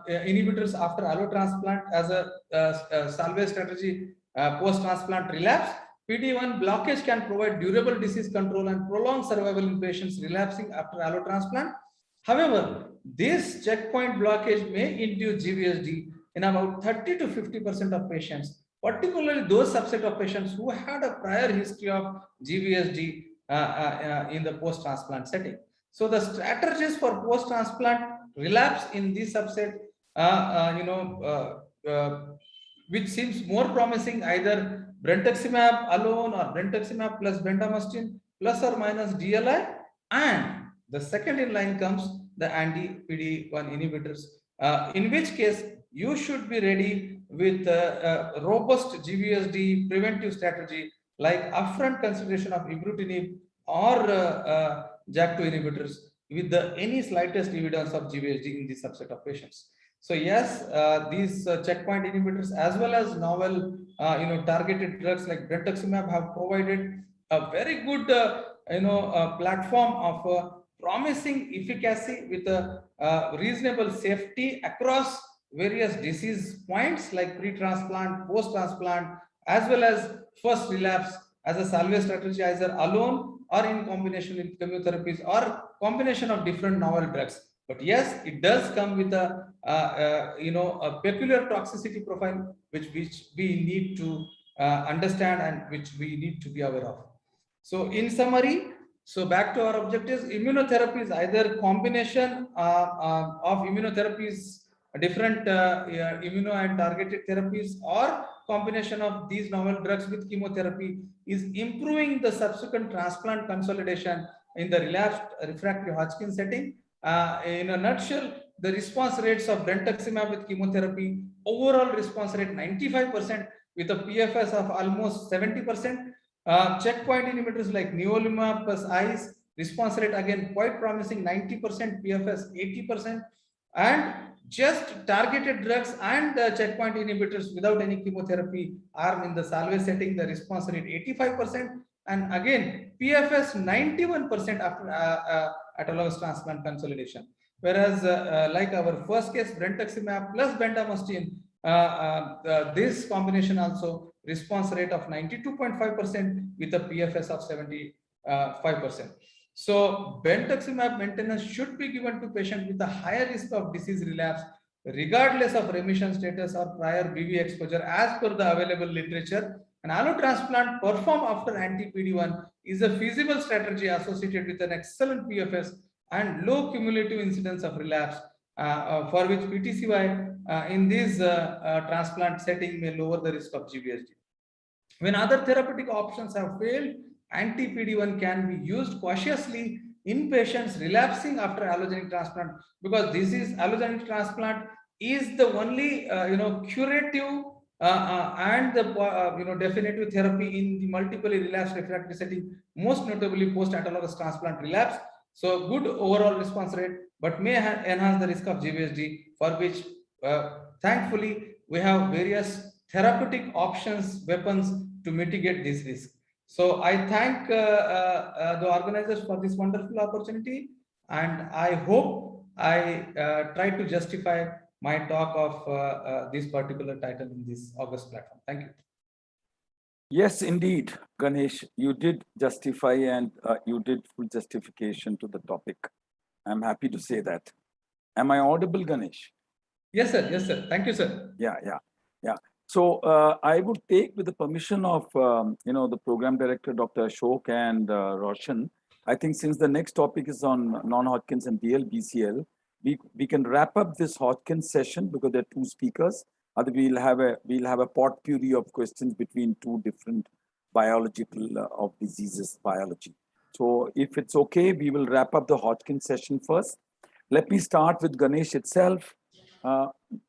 inhibitors after allo transplant as a salvage strategy post-transplant relapse, PD-1 blockage can provide durable disease control and prolonged survival in patients relapsing after allo transplant. However, this checkpoint blockage may induce GVHD in about 30 to 50% of patients, particularly those subset of patients who had a prior history of GVHD in the post-transplant setting. So the strategies for post-transplant relapse in this subset, which seems more promising, either brentuximab alone or brentuximab plus bendamustine plus or minus DLI, and the second in line comes the anti-PD-1 inhibitors, in which case you should be ready with a robust GVHD preventive strategy like upfront consideration of ibrutinib or JAK2 inhibitors with any slightest evidence of GVHD in this subset of patients. So yes, these checkpoint inhibitors as well as novel targeted drugs like brentuximab have provided a very good platform of promising efficacy with a reasonable safety across various disease points like pre-transplant, post-transplant, as well as first relapse as a salvage strategy either alone or in combination with chemotherapies or combination of different novel drugs. But yes, it does come with a peculiar toxicity profile which we need to understand and which we need to be aware of. So in summary, so back to our objectives, immunotherapy is either combination of immunotherapies, different immuno and targeted therapies, or combination of these novel drugs with chemotherapy is improving the subsequent transplant consolidation in the relapsed refractory Hodgkin setting. In a nutshell, the response rates of brentuximab with chemotherapy, overall response rate 95% with a PFS of almost 70%. Checkpoint inhibitors like nivolumab plus ICE, response rate again quite promising, 90%, PFS 80%, and just targeted drugs and checkpoint inhibitors without any chemotherapy arm in the salvage setting, the response rate 85%, and again PFS 91% after autologous transplant consolidation. Whereas like our first case, brentuximab plus bendamustine, this combination also response rate of 92.5% with a PFS of 75%. So brentuximab maintenance should be given to patients with a higher risk of disease relapse regardless of remission status or prior BV exposure as per the available literature. An allotransplant performed after anti-PD-1 is a feasible strategy associated with an excellent PFS and low cumulative incidence of relapse, for which PTCY in this transplant setting may lower the risk of GVHD. When other therapeutic options have failed, anti-PD-1 can be used cautiously in patients relapsing after allogenic transplant, because this is allogenic transplant is the only curative and the definitive therapy in the multiple relapse refractory setting, most notably post autologous transplant relapse. So good overall response rate, but may enhance the risk of GVHD, for which thankfully we have various therapeutic options, weapons to mitigate this risk. So I thank the organizers for this wonderful opportunity, and I hope I try to justify my talk of this particular title in this August platform. Thank you. Yes, indeed, Ganesh, you did justify and you did full justification to the topic. I'm happy to say that. Am I audible, Ganesh? Yes, sir. Yes, sir. Thank you, sir. Yeah. So I would take, with the permission of the program director, Dr. Ashok and Roshan, I think since the next topic is on non-Hodgkin's and DLBCL, we can wrap up this Hodgkin session because there are two speakers. We'll have a potpourri of questions between two different biological of diseases biology. So if it's okay, we will wrap up the Hodgkin session first. Let me start with Ganesh itself.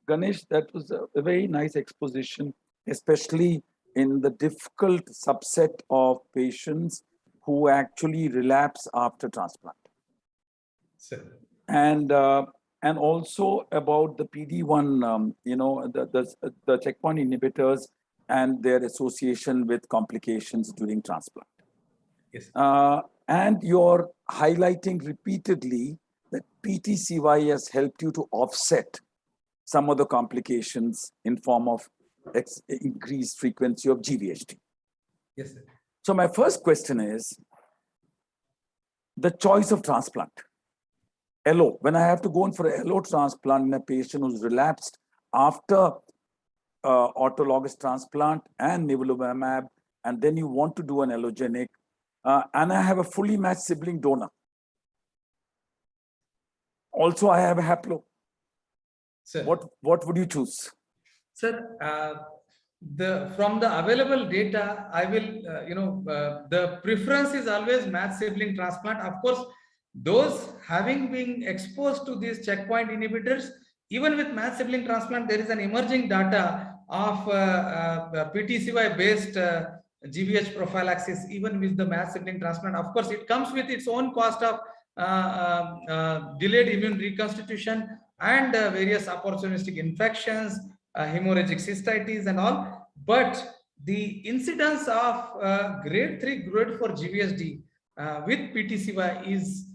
Ganesh, that was a very nice exposition, especially in the difficult subset of patients who actually relapse after transplant. Sir. And also about the PD-1, the checkpoint inhibitors and their association with complications during transplant. Yes. And you're highlighting repeatedly that PTCY has helped you to offset some of the complications in form of increased frequency of GVHD. Yes, sir. So my first question is the choice of transplant. LO, when I have to go in for a LO transplant in a patient who's relapsed after autologous transplant and nivolumab, and then you want to do an allogenic, and I have a fully matched sibling donor. Also, I have a haplo. Sir. What would you choose? Sir, from the available data, I will, the preference is always matched sibling transplant. Of course, those having been exposed to these checkpoint inhibitors, even with matched sibling transplant, there is an emerging data of PTCY-based GVH prophylaxis, even with the matched sibling transplant. Of course, it comes with its own cost of delayed immune reconstitution and various opportunistic infections, hemorrhagic cystitis and all. But the incidence of grade 3, grade 4 GVHD with PTCY is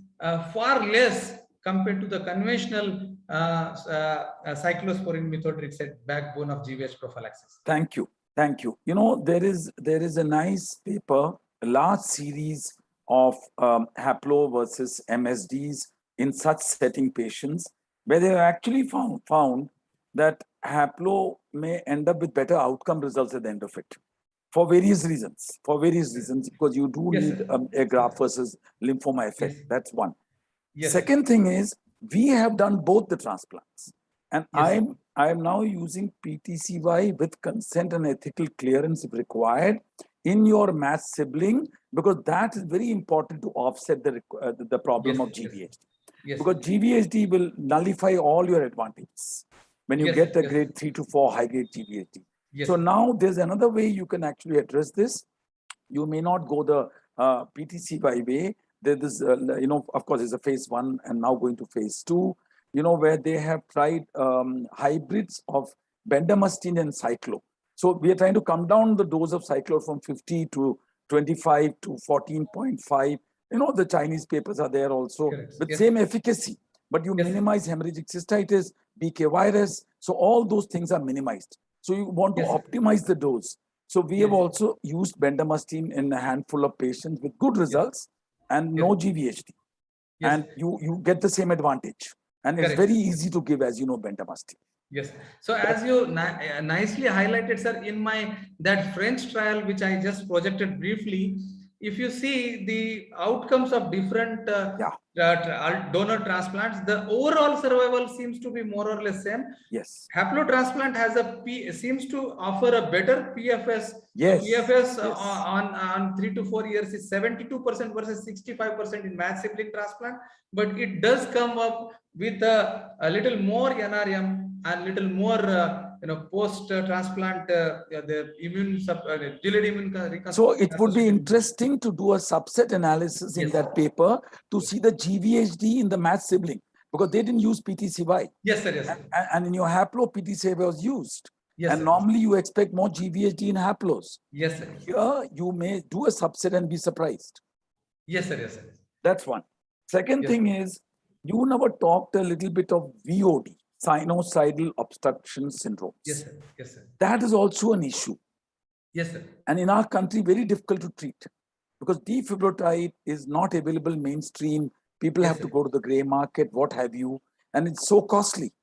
far less compared to the conventional cyclosporine methotrexate backbone of GVH prophylaxis. Thank you. There is a nice paper, a large series of haplo versus MSDs in such setting patients, where they have actually found that haplo may end up with better outcome results at the end of it. For various reasons, because you do need a graft versus lymphoma effect. Yes. That's one. Yes. Second thing is, we have done both the transplants. And Yes. I am now using PTCY with consent and ethical clearance if required in your matched sibling, because that is very important to offset the problem of GVHD. Yes. Because GVHD will nullify all your advantages when you get a grade 3 to 4 high grade GVHD. Yes. So now there's another way you can actually address this. You may not go the PTCY way. There is, of course, it's a phase 1 and now going to phase 2, where they have tried hybrids of bendamustine and cyclo. So we are trying to come down the dose of cyclo from 50 to 25 to 14.5. The Chinese papers are there also with same efficacy, but you minimize hemorrhagic cystitis, BK virus. So all those things are minimized. So you want to optimize the dose. So we have also used bendamustine in a handful of patients with good results and no GVHD. And you get the same advantage. And it's very easy to give, as you know, bendamustine. Yes. So as you nicely highlighted, sir, in that French trial, which I just projected briefly, if you see the outcomes of different donor transplants, the overall survival seems to be more or less same. Yes. Haplotransplant has seems to offer a better PFS. Yes. PFS Yes. on 3 to 4 years is 72% versus 65% in matched sibling transplant, but it does come up with a little more NRM and little more post transplant the immune delayed immune reconstruction. So it would be interesting to do a subset analysis in that paper to see the GVHD in the matched sibling, because they didn't use PTCY. Yes, sir. Yes, sir. And in your haplo, PTCY was used. Yes, and sir. normally you expect more GVHD in haplos. Yes, sir. Here you may do a subset and be surprised. Yes, sir. Yes, sir. That's one. Second thing is, you never talked a little bit of VOD, sinusoidal obstruction syndrome. Yes, sir. Yes, sir. That is also an issue. Yes, sir. And in our country, very difficult to treat because defibrotide is not available mainstream. People have to go to the gray market, what have you, and it's so costly,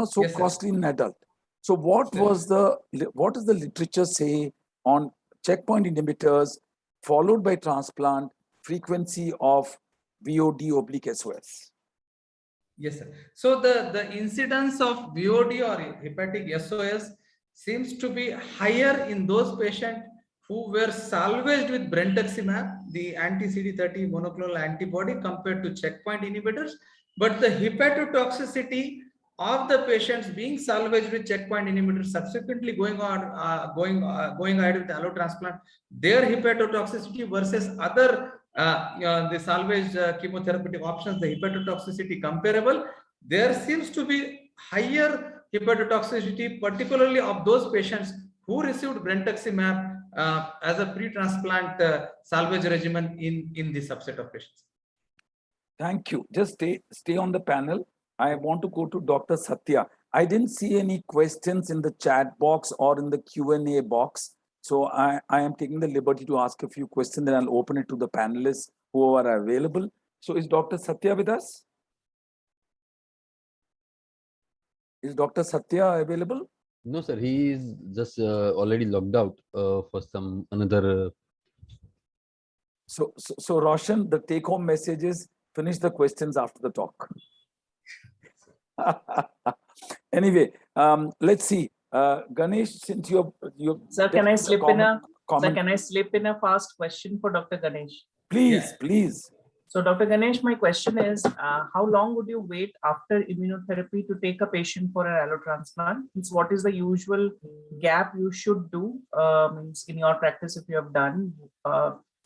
so costly in adult. So what does the literature say on checkpoint inhibitors followed by transplant, frequency of VOD/SOS? Yes, sir. So the incidence of VOD or hepatic SOS seems to be higher in those patients who were salvaged with brentuximab, the anti-CD30 monoclonal antibody, compared to checkpoint inhibitors. But the hepatotoxicity of the patients being salvaged with checkpoint inhibitors, subsequently going ahead with allotransplant, their hepatotoxicity versus other the salvage chemotherapeutic options, the hepatotoxicity comparable, there seems to be higher hepatotoxicity, particularly of those patients who received brentuximab as a pre-transplant salvage regimen in this subset of patients. Thank you. Just stay on the panel. I want to go to Dr. Satya. I didn't see any questions in the chat box or in the Q&A box. So I am taking the liberty to ask a few questions, then I'll open it to the panelists who are available. So is Dr. Satya with us? Is Dr. Satya available? No, sir. He is just already logged out for some another. So Roshan, the take-home message is finish the questions after the talk. Anyway, let's see. Ganesh, since you're sir, can I slip in a fast question for Dr. Ganesh? Please, please. So Dr. Ganesh, my question is, how long would you wait after immunotherapy to take a patient for an allotransplant? Means what is the usual gap you should do means in your practice if you have done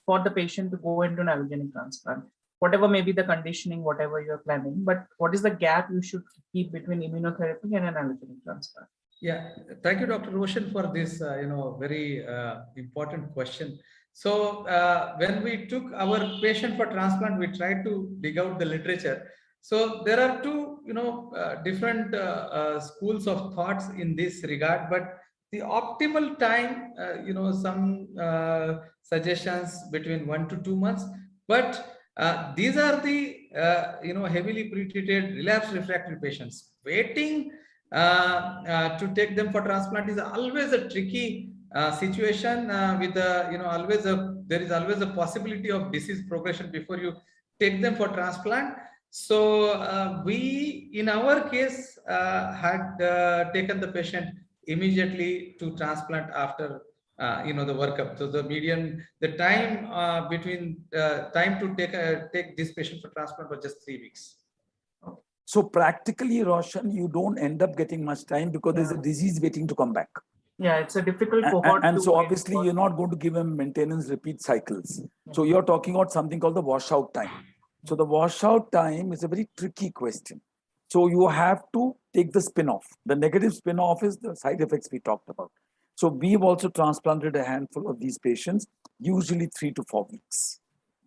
for the patient to go into an allogenic transplant? Whatever may be the conditioning, whatever you're planning, but what is the gap you should keep between immunotherapy and an allogenic transplant? Yeah, thank you, Dr. Roshan, for this very important question. So when we took our patient for transplant, we tried to dig out the literature. So there are two different schools of thoughts in this regard, but the optimal time, some suggestions between 1 to 2 months, but these are the heavily pretreated relapsed refractory patients. Waiting to take them for transplant is always a tricky situation with there is always a possibility of disease progression before you take them for transplant. So we, in our case, had taken the patient immediately to transplant after the workup. So the time between time to take this patient for transplant was just 3 weeks. So practically, Roshan, you don't end up getting much time because there's a disease waiting to come back. Yeah, it's a difficult cohort. And so obviously you're not going to give them maintenance repeat cycles. So you're talking about something called the washout time. So the washout time is a very tricky question. So you have to take the spin-off. The negative spin-off is the side effects we talked about. So we've also transplanted a handful of these patients, usually 3 to 4 weeks.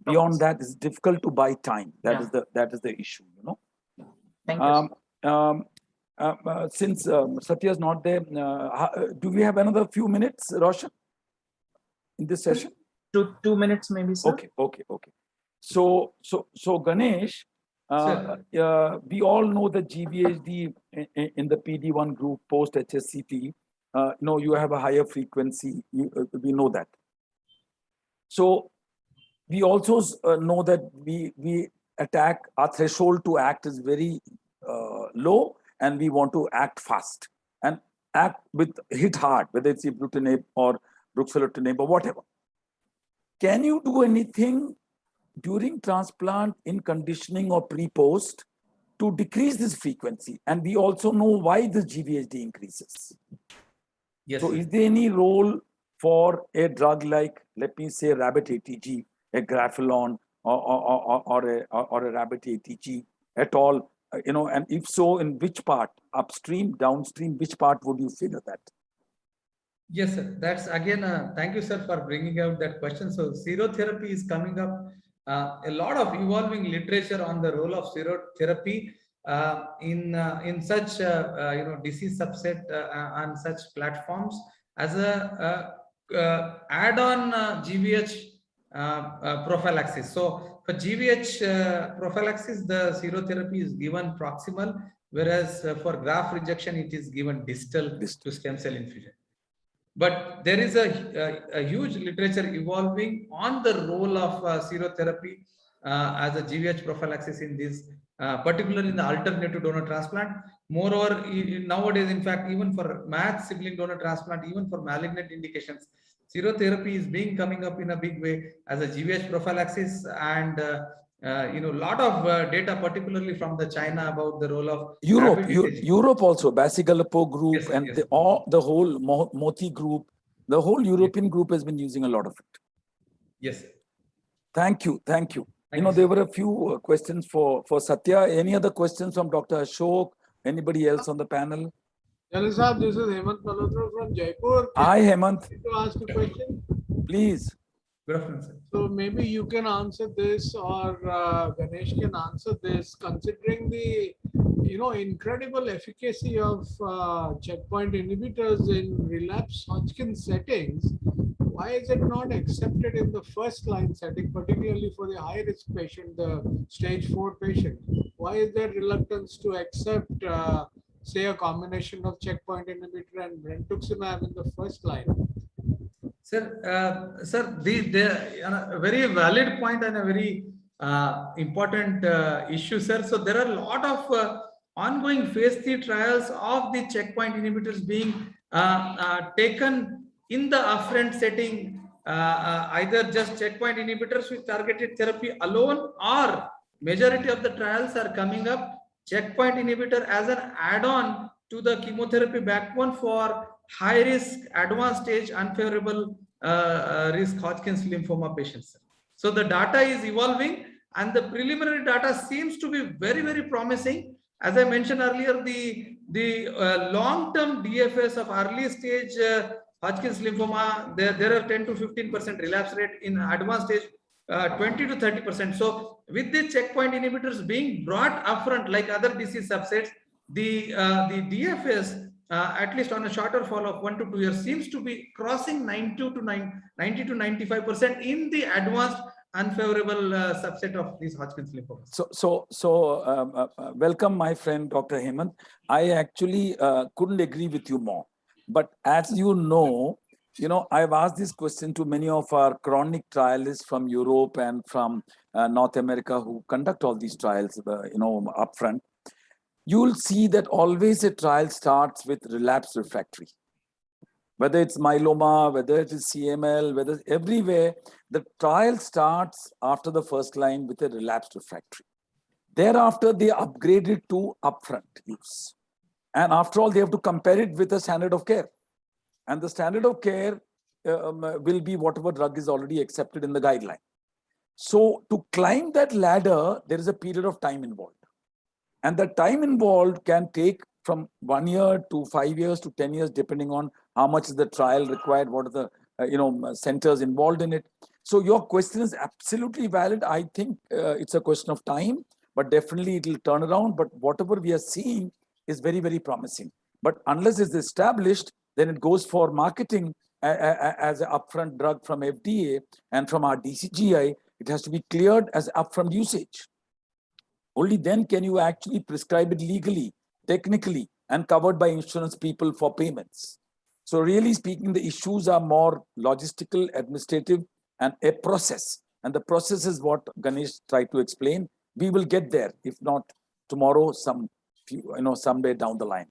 Beyond that, it's difficult to buy time. That is the issue, Thank you. Since Satya is not there, do we have another few minutes, Roshan, in this session? 2 minutes maybe, sir. Okay. So Ganesh, We all know that GVHD in the PD1 group post HSCT, you have a higher frequency. We know that. So we also know that we attack, our threshold to act is very low, and we want to act fast and act hit hard, whether it's ibrutinib or ruxolitinib or whatever. Can you do anything during transplant in conditioning or pre-post to decrease this frequency? And we also know why the GVHD increases. Yes. So is there any role for a drug like, let me say, rabbit ATG, a grapholon, or a rabbit ATG at all? And if so, in which part, upstream, downstream, which part would you figure that? Yes, sir. That's again, thank you, sir, for bringing out that question. So serotherapy is coming up. A lot of evolving literature on the role of serotherapy in such disease subset on such platforms as a add-on GVH prophylaxis. So for GVH prophylaxis, the serotherapy is given proximal, whereas for graft rejection, it is given distal to stem cell infusion. But there is a huge literature evolving on the role of serotherapy as a GVH prophylaxis in this, particularly in the alternative donor transplant. Moreover, nowadays, in fact, even for matched sibling donor transplant, even for malignant indications, serotherapy is coming up in a big way as a GVH prophylaxis, and lot of data, particularly from the China, about the role of Europe also, Basigalapo group, yes, and yes. the whole Moti group, the whole European group has been using a lot of it. Yes. Thank you. Thank you, There were a few questions for Satya. Any other questions from Dr. Ashok? Anybody else on the panel? Jalal Sahab, this is Hemant Malhotra from Jaipur. Hi, Hemant. To ask a question. Please. Good afternoon, sir. So maybe you can answer this, or Ganesh can answer this, considering the incredible efficacy of checkpoint inhibitors in relapsed Hodgkin settings. Why is it not accepted in the first line setting, particularly for the high risk patient, the stage 4 patient? Why is there reluctance to accept, say, a combination of checkpoint inhibitor and brentuximab in the first line? Sir, a very valid point and a very important issue, sir. So there are a lot of ongoing phase 3 trials of the checkpoint inhibitors being taken in the upfront setting, either just checkpoint inhibitors with targeted therapy alone, or majority of the trials are coming up checkpoint inhibitor as an add-on to the chemotherapy backbone for high risk, advanced stage, unfavorable risk Hodgkin's lymphoma patients. So the data is evolving, and the preliminary data seems to be very, very promising. As I mentioned earlier, the long-term DFS of early stage Hodgkin's lymphoma, there are 10 to 15% relapse rate. In advanced stage, 20 to 30%. So with the checkpoint inhibitors being brought upfront like other disease subsets, the DFS, at least on a shorter follow-up, 1 to 2 years, seems to be crossing 90 to 95% in the advanced unfavorable subset of these Hodgkin's lymphomas. So welcome, my friend, Dr. Hemant. I actually couldn't agree with you more. But as you know, I've asked this question to many of our chronic trialists from Europe and from North America who conduct all these trials, upfront. You'll see that always a trial starts with relapsed refractory. Whether it's myeloma, whether it is CML, whether everywhere, the trial starts after the first line with a relapsed refractory. Thereafter, they upgrade it to upfront use. And after all, they have to compare it with the standard of care. And the standard of care will be whatever drug is already accepted in the guideline. So to climb that ladder, there is a period of time involved. And the time involved can take from 1 year to 5 years to 10 years, depending on how much is the trial required, what are the centers involved in it. So your question is absolutely valid. I think it's a question of time, but definitely it will turn around. But whatever we are seeing is very, very promising. But unless it's established, then it goes for marketing as an upfront drug from FDA and from our DCGI. It has to be cleared as upfront usage. Only then can you actually prescribe it legally, technically, and covered by insurance people for payments. So really speaking, the issues are more logistical, administrative, and a process. And the process is what Ganesh tried to explain. We will get there, if not tomorrow, someday down the line.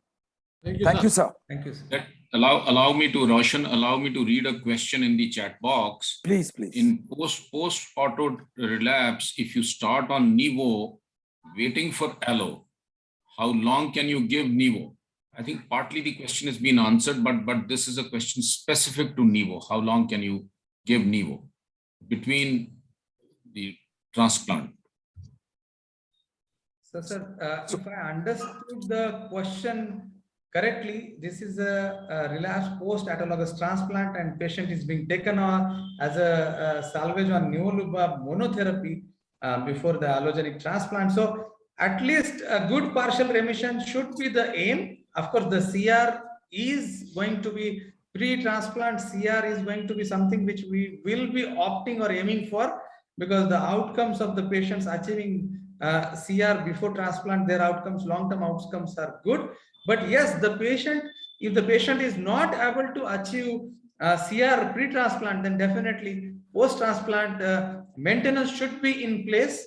Thank you, sir. Thank you, sir. Allow me to, Roshan, allow me to read a question in the chat box. Please, please. In post-auto relapse, if you start on Nivo, waiting for allo, how long can you give Nivo? I think partly the question has been answered, but this is a question specific to Nivo. How long can you give Nivo between the transplant? So, sir, if I understood the question correctly, this is a relapse post-autologous transplant, and patient is being taken on as a salvage on nivolumab monotherapy before the allogenic transplant. So, at least a good partial remission should be the aim. Of course, the CR is going to be pre-transplant. CR is going to be something which we will be opting or aiming for, because the outcomes of the patients achieving CR before transplant, their outcomes, long-term outcomes are good. But yes, if the patient is not able to achieve CR pre-transplant, then definitely post-transplant maintenance should be in place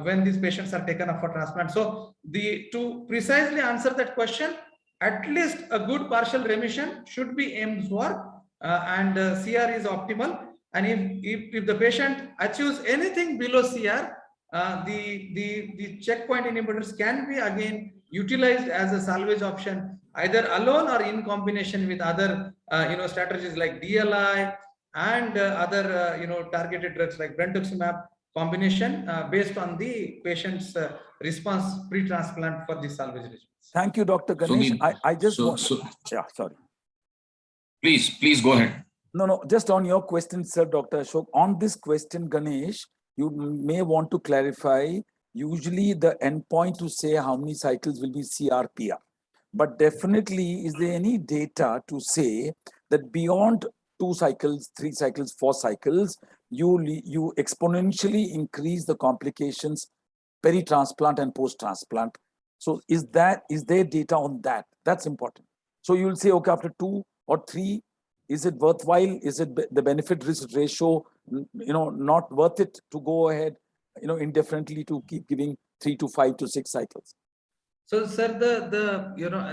when these patients are taken up for transplant. So to precisely answer that question, at least a good partial remission should be aimed for, and CR is optimal. And if the patient achieves anything below CR, the checkpoint inhibitors can be again utilized as a salvage option, either alone or in combination with other strategies like DLI and other targeted drugs like brentuximab combination based on the patient's response pre-transplant for the salvage regimens. Thank you, Dr. Ganesh. I just want. Yeah, sorry. Please go ahead. No, just on your question, sir, Dr. Ashok. On this question, Ganesh, you may want to clarify. Usually the endpoint to say how many cycles will be CRPR. But definitely, is there any data to say that beyond 2 cycles, 3 cycles, 4 cycles, you exponentially increase the complications peri-transplant and post-transplant? So is there data on that? That's important. So you'll say, okay, after 2 or 3, is it worthwhile? Is it the benefit risk ratio, not worth it to go ahead, indefinitely to keep giving 3 to 5 to 6 cycles? So, sir,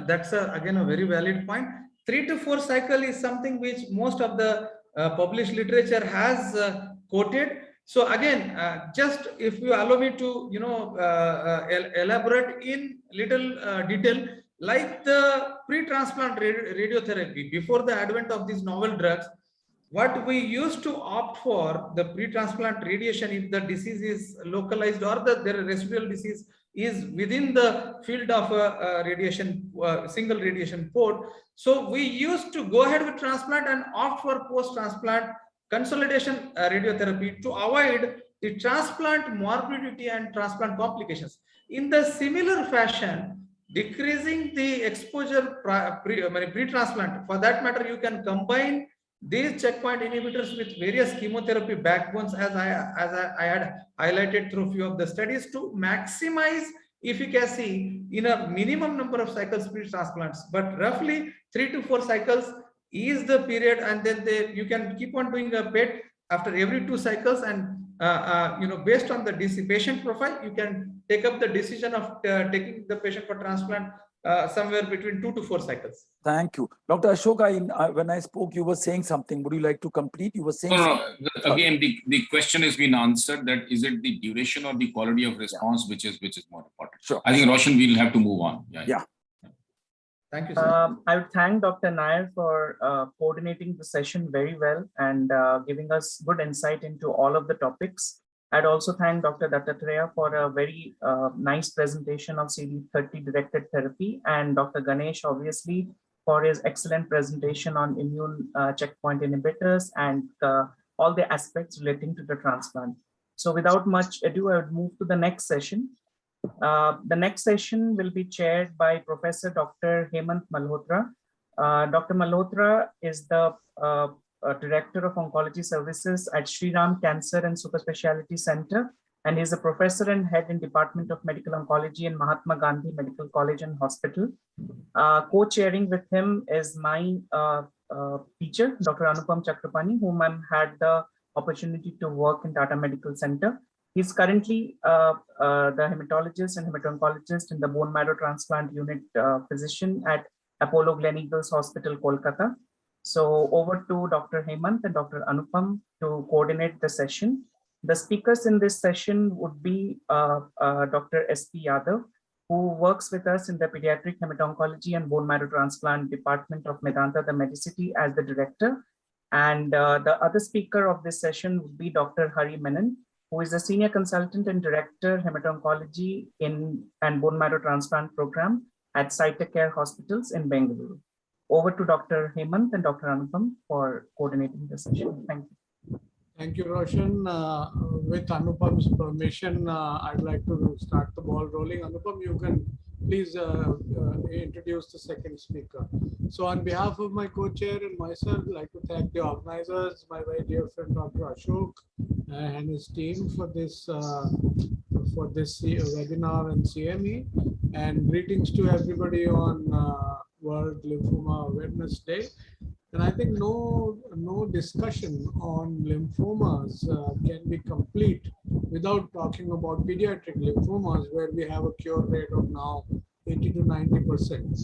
that's again a very valid point. 3 to 4 cycle is something which most of the published literature has quoted. So again, just if you allow me to, elaborate in little detail, like the pre-transplant radiotherapy, before the advent of these novel drugs, what we used to opt for, the pre-transplant radiation, if the disease is localized or the residual disease is within the field of a radiation, single radiation port. So we used to go ahead with transplant and opt for post-transplant consolidation radiotherapy to avoid the transplant morbidity and transplant complications. In the similar fashion, decreasing the exposure pre-transplant, for that matter, you can combine these checkpoint inhibitors with various chemotherapy backbones, as I had highlighted through a few of the studies, to maximize efficacy in a minimum number of cycles pre-transplants. But roughly 3 to 4 cycles is the period, and then you can keep on doing a PET after every 2 cycles, and based on the patient profile, you can take up the decision of taking the patient for transplant somewhere between 2 to 4 cycles. Thank you. Dr. Ashok, when I spoke, you were saying something. Would you like to complete? You were saying something. Again, the question has been answered, that is it the duration or the quality of response which is more important. Sure. I think, Roshan, we'll have to move on. Yeah. Thank you, sir. I would thank Dr. Nair for coordinating the session very well and giving us good insight into all of the topics. I'd also thank Dr. Dattatreya for a very nice presentation of CD30 directed therapy, and Dr. Ganesh, obviously, for his excellent presentation on immune checkpoint inhibitors and all the aspects relating to the transplant. So without much ado, I would move to the next session. The next session will be chaired by Professor Dr. Hemant Malhotra. Dr. Malhotra is the Director of Oncology Services at Shri Ram Cancer and Super Speciality Center and he's a professor and head in Department of Medical Oncology in Mahatma Gandhi Medical College and Hospital. Co-chairing with him is my teacher, Dr. Anupam Chakrapani, whom I've had the opportunity to work in Tata Medical Center. He's currently the hematologist and hemato-oncologist in the bone marrow transplant unit physician at Apollo Gleneagles Hospital, Kolkata. So over to Dr. Hemant and Dr. Anupam to coordinate the session. The speakers in this session would be Dr. S.P. Yadav, who works with us in the Pediatric Hemato-oncology and Bone Marrow Transplant Department of Medanta, the Medicity, as the director. And the other speaker of this session would be Dr. Hari Menon, who is a senior consultant and director hemato-oncology and bone marrow transplant program at Cytocare Hospitals in Bengaluru. Over to Dr. Hemant and Dr. Anupam for coordinating the session. Thank you. Thank you, Roshan. With Anupam's permission, I'd like to start the ball rolling. Anupam, you can please introduce the second speaker. So on behalf of my co-chair and myself, I'd like to thank the organizers, my very dear friend, Dr. Ashok, and his team for this webinar and CME. And greetings to everybody on World Lymphoma Awareness Day. And I think no discussion on lymphomas can be complete without talking about pediatric lymphomas, where we have a cure rate of now 80 to 90%.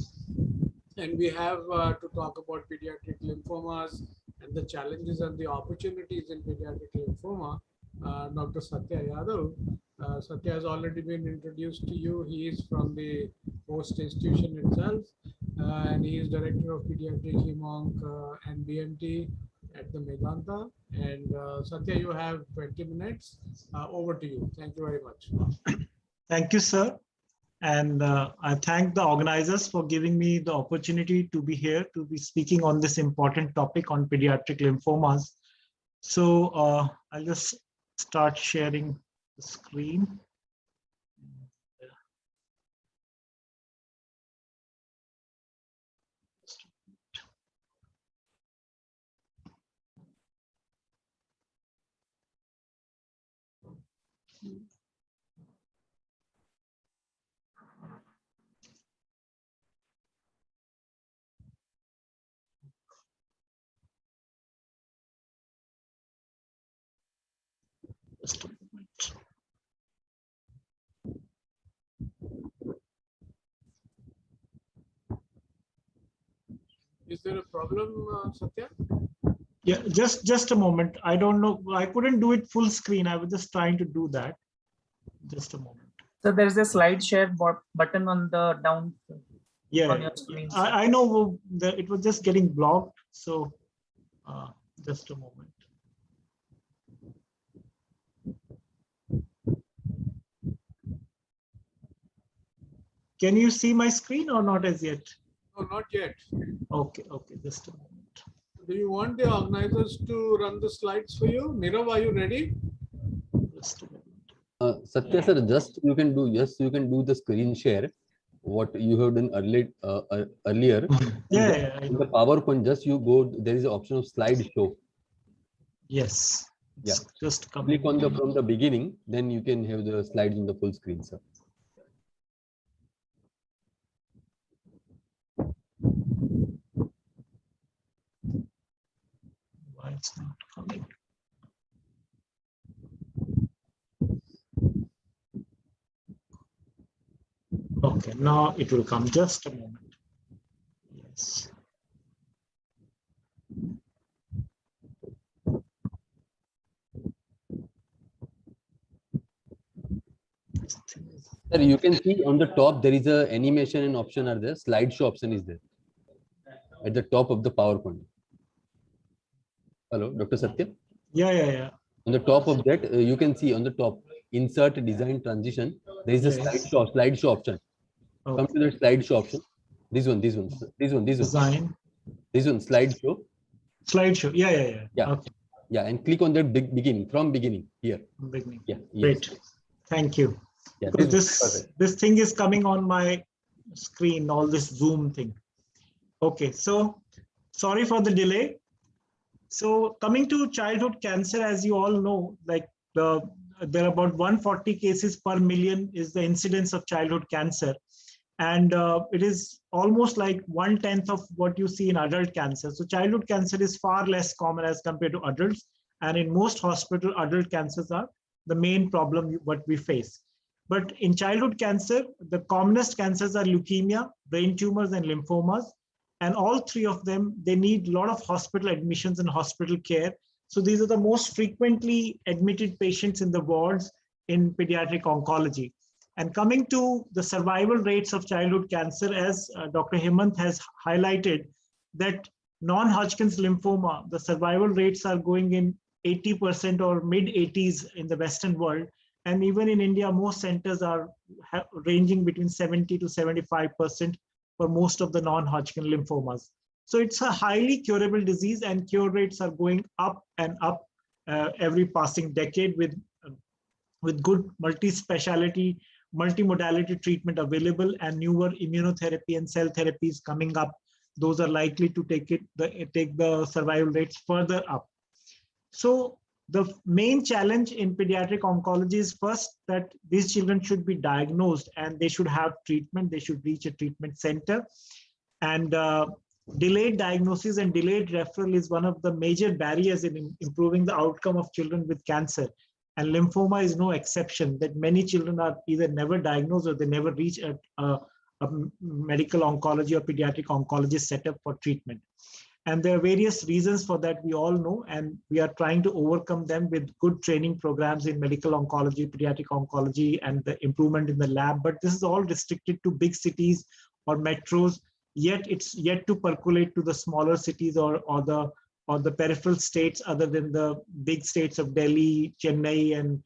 And we have to talk about pediatric lymphomas and the challenges and the opportunities in pediatric lymphoma. Dr. Satya Yadav. Satya has already been introduced to you. He is from the host institution itself, and he is Director of Pediatric Hemonc and BMT at the Medanta. And Satya, you have 20 minutes. Over to you. Thank you very much. Thank you, sir. And I thank the organizers for giving me the opportunity to be here, to be speaking on this important topic on pediatric lymphomas. So I'll just start sharing the screen. Just a moment. Is there a problem, Satya? Yeah, just a moment. I don't know. I couldn't do it full screen. I was just trying to do that. Just a moment. So there's a slide share button on the down. Yeah, on your screen. I know that it was just getting blocked. So just a moment. Can you see my screen or not as yet? No, not yet. Okay, just a moment. Do you want the organizers to run the slides for you? Nirav, are you ready? Just a moment. Satya sir, just you can do the screen share. What you have done earlier. Yeah, in the PowerPoint, just you go. There is an option of slideshow. Yes. Yeah. Just click on the from the beginning. Then you can have the slides on the full screen, sir. Why it's not coming? Okay, now it will come. Just a moment. Yes. Sir, you can see on the top there is a animation and option are there. Slideshow option is there at the top of the PowerPoint. Hello, Dr. Satya. Yeah. On the top of that, you can see on the top insert design transition. There is a slideshow option. Okay. Come to the slideshow option. This one. Design. This one, slideshow. Slideshow. Yeah. Okay. Yeah, and click on that beginning from beginning here. Beginning. Yeah. Great. Yes. Thank you. Yeah, This thing is coming on my screen. All this Zoom thing. Okay. So sorry for the delay. So coming to childhood cancer, as you all know, like there are about 140 cases per million is the incidence of childhood cancer. And it is almost like 1/10 of what you see in adult cancer. So childhood cancer is far less common as compared to adults. And in most hospitals, adult cancers are the main problem what we face. But in childhood cancer, the commonest cancers are leukemia, brain tumors, and lymphomas. And all three of them, they need a lot of hospital admissions and hospital care. So these are the most frequently admitted patients in the wards in pediatric oncology. And coming to the survival rates of childhood cancer, as Dr. Hemant has highlighted, that non-Hodgkin's lymphoma, the survival rates are going in 80% or mid-80s in the Western world. And even in India, most centers are ranging between 70 to 75% for most of the non-Hodgkin lymphomas. So it's a highly curable disease, and cure rates are going up and up every passing decade with good multi-speciality, multi-modality treatment available, and newer immunotherapy and cell therapies coming up. Those are likely to take the survival rates further up. So the main challenge in pediatric oncology is first that these children should be diagnosed and they should have treatment. They should reach a treatment center. And delayed diagnosis and delayed referral is one of the major barriers in improving the outcome of children with cancer. And lymphoma is no exception, that many children are either never diagnosed or they never reach a medical oncology or pediatric oncologist setup for treatment. And there are various reasons for that, we all know, and we are trying to overcome them with good training programs in medical oncology, pediatric oncology, and the improvement in the lab. But this is all restricted to big cities or metros, yet it's yet to percolate to the smaller cities or the peripheral states other than the big states of Delhi, Chennai, and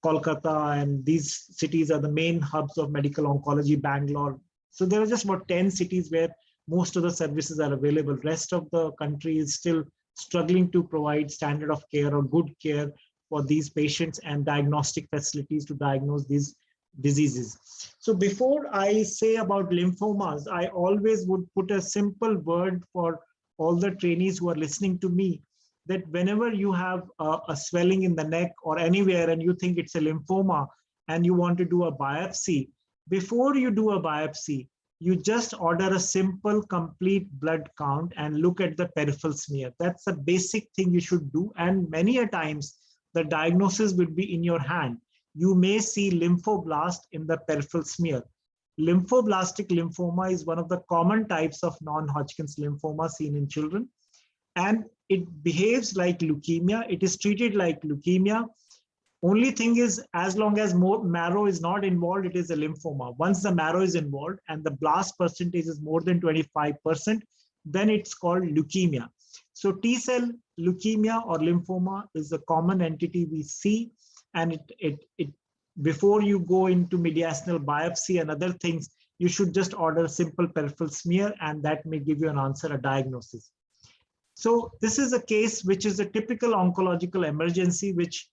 Kolkata. And these cities are the main hubs of medical oncology, Bangalore. So there are just about 10 cities where most of the services are available. Rest of the country is still struggling to provide standard of care or good care for these patients and diagnostic facilities to diagnose these diseases. So before I say about lymphomas, I always would put a simple word for all the trainees who are listening to me, that whenever you have a swelling in the neck or anywhere and you think it's a lymphoma and you want to do a biopsy, before you do a biopsy, you just order a simple complete blood count and look at the peripheral smear. That's the basic thing you should do. And many a times the diagnosis would be in your hand. You may see lymphoblast in the peripheral smear. Lymphoblastic lymphoma is one of the common types of non-Hodgkin's lymphoma seen in children. And it behaves like leukemia. It is treated like leukemia. Only thing is, as long as more marrow is not involved, it is a lymphoma. Once the marrow is involved and the blast percentage is more than 25%, then it's called leukemia. So T-cell leukemia or lymphoma is a common entity we see. And before you go into mediastinal biopsy and other things, you should just order a simple peripheral smear, and that may give you an answer, a diagnosis. So this is a case which is a typical oncological emergency, which